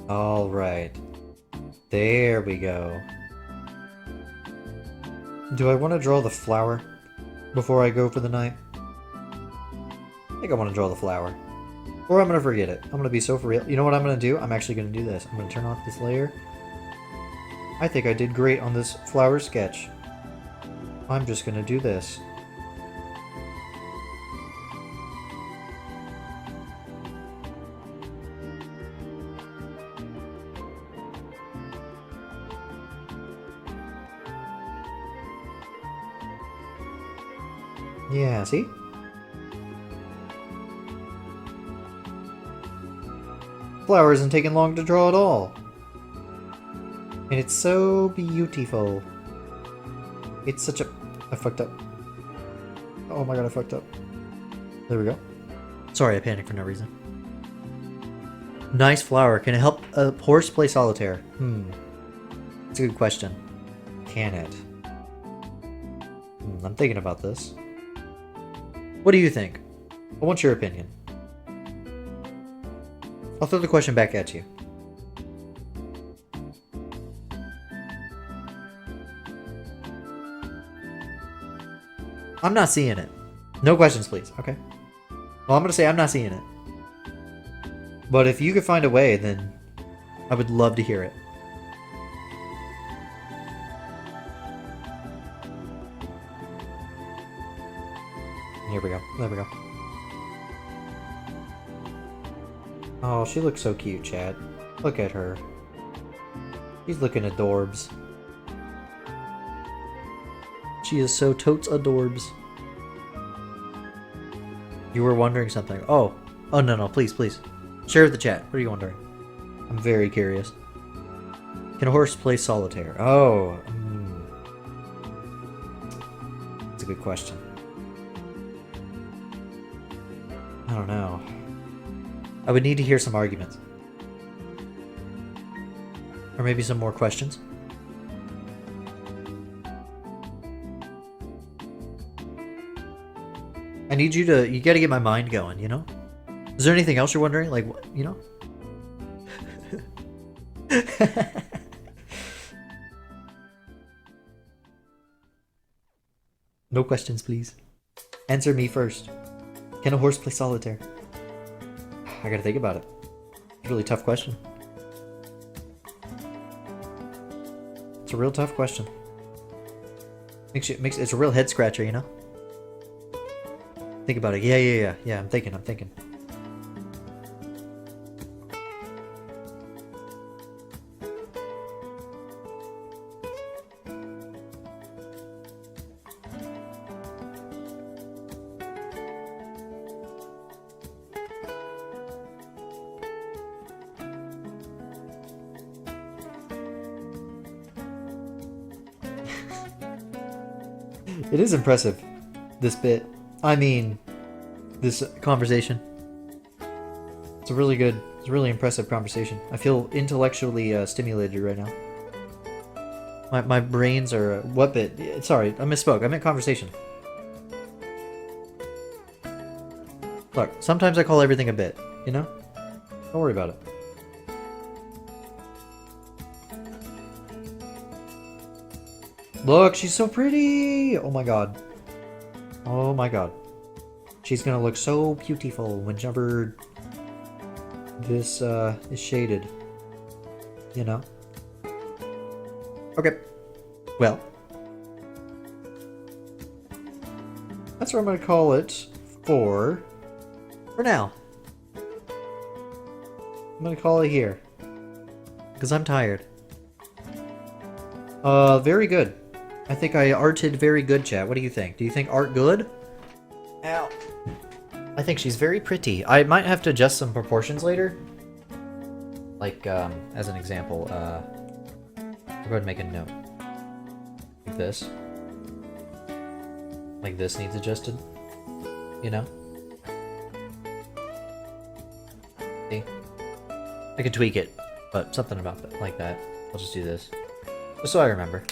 All right. There we go. Do I want to draw the flower before I go for the night? I think I want to draw the flower. Or I'm gonna forget it. I'm gonna be so for real. You know what I'm gonna do? I'm actually gonna do this. I'm gonna turn off this layer. I think I did great on this flower sketch. I'm just gonna do this. Yeah, see? Flower isn't taking long to draw at all. And it's so beautiful. It's such a... I fucked up. Oh my god, I fucked up. There we go. Sorry, I panicked for no reason. Nice flower. Can it help a horse play solitaire? That's a good question. Can it? I'm thinking about this. What do you think? I want your opinion. I'll throw the question back at you. I'm not seeing it. No questions, please. Okay. Well, I'm going to say I'm not seeing it. But if you could find a way, then I would love to hear it. Here we go. There we go. Oh, she looks so cute, Chad. Look at her. She's looking adorbs. She is so totes adorbs. You were wondering something. Oh. Oh, no, please, please. Share with the chat. What are you wondering? I'm very curious. Can a horse play solitaire? Oh. That's a good question. I don't know. I would need to hear some arguments. Or maybe some more questions. I need you to... You gotta get my mind going, you know? Is there anything else you're wondering? Like, you know? No questions, please. Answer me first. Can a horse play solitaire? I gotta think about it. It's a really tough question. It's a real tough question. It's a real head scratcher, you know? Think about it. Yeah, I'm thinking. It is impressive, this bit. I mean, this conversation. It's a really impressive conversation. I feel intellectually stimulated right now. My brains are... what bit? Sorry, I misspoke. I meant conversation. Look, sometimes I call everything a bit, you know? Don't worry about it. Look, she's so pretty! Oh my god. Oh my god. She's gonna look so beautiful whenever this is shaded. You know? Okay. Well. That's what I'm gonna call it for now. I'm gonna call it here. Because I'm tired. Very good. I think I arted very good, chat. What do you think? Do you think art good? Ow. I think she's very pretty. I might have to adjust some proportions later. Like, as an example, I'll go ahead and make a note. Like this. Like this needs adjusted. You know? See? I could tweak it, but something about that, like that. I'll just do this. Just so I remember.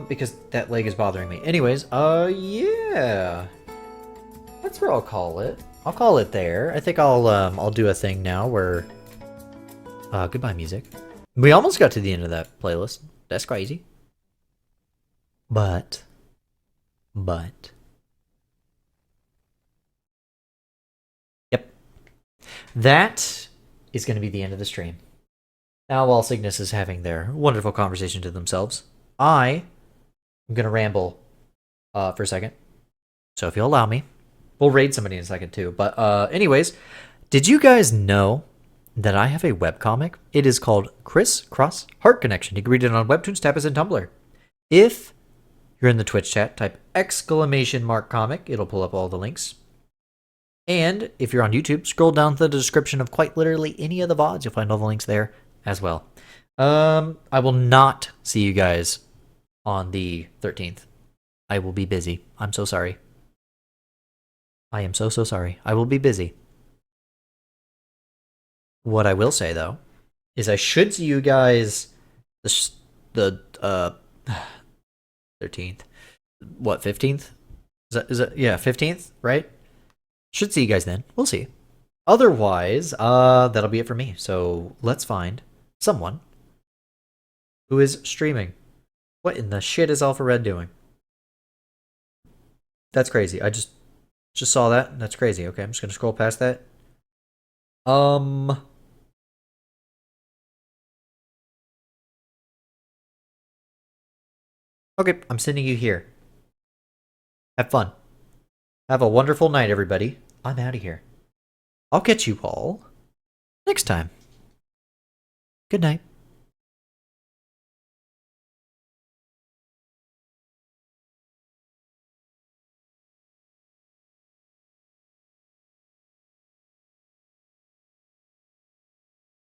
Because that leg is bothering me. Anyways, yeah. That's where I'll call it. I'll call it there. I think I'll do a thing now where... goodbye music. We almost got to the end of that playlist. That's crazy. But... that is going to be the end of the stream. Now, while Cygnus is having their wonderful conversation to themselves, I am going to ramble for a second. So if you'll allow me, we'll raid somebody in a second too. But anyways, did you guys know that I have a webcomic? It is called CRISS Cross Heart Connection. You can read it on Webtoons, Tapas, and Tumblr. If you're in the Twitch chat, type !comic. It'll pull up all the links. And if you're on YouTube, scroll down to the description of quite literally any of the VODs. You'll find all the links there as well. I will not see you guys on the 13th. I will be busy. I'm so sorry. I am so sorry. I will be busy. What I will say, though, is I should see you guys the 13th. What, 15th? Is that yeah, 15th, right? Should see you guys then. We'll see. Otherwise, that'll be it for me. So let's find someone who is streaming. What in the shit is Alpha Red doing? That's crazy. I just saw that. That's crazy. Okay, I'm just gonna scroll past that. Okay, I'm sending you here. Have fun. Have a wonderful night, everybody. I'm out of here. I'll catch you all next time. Good night.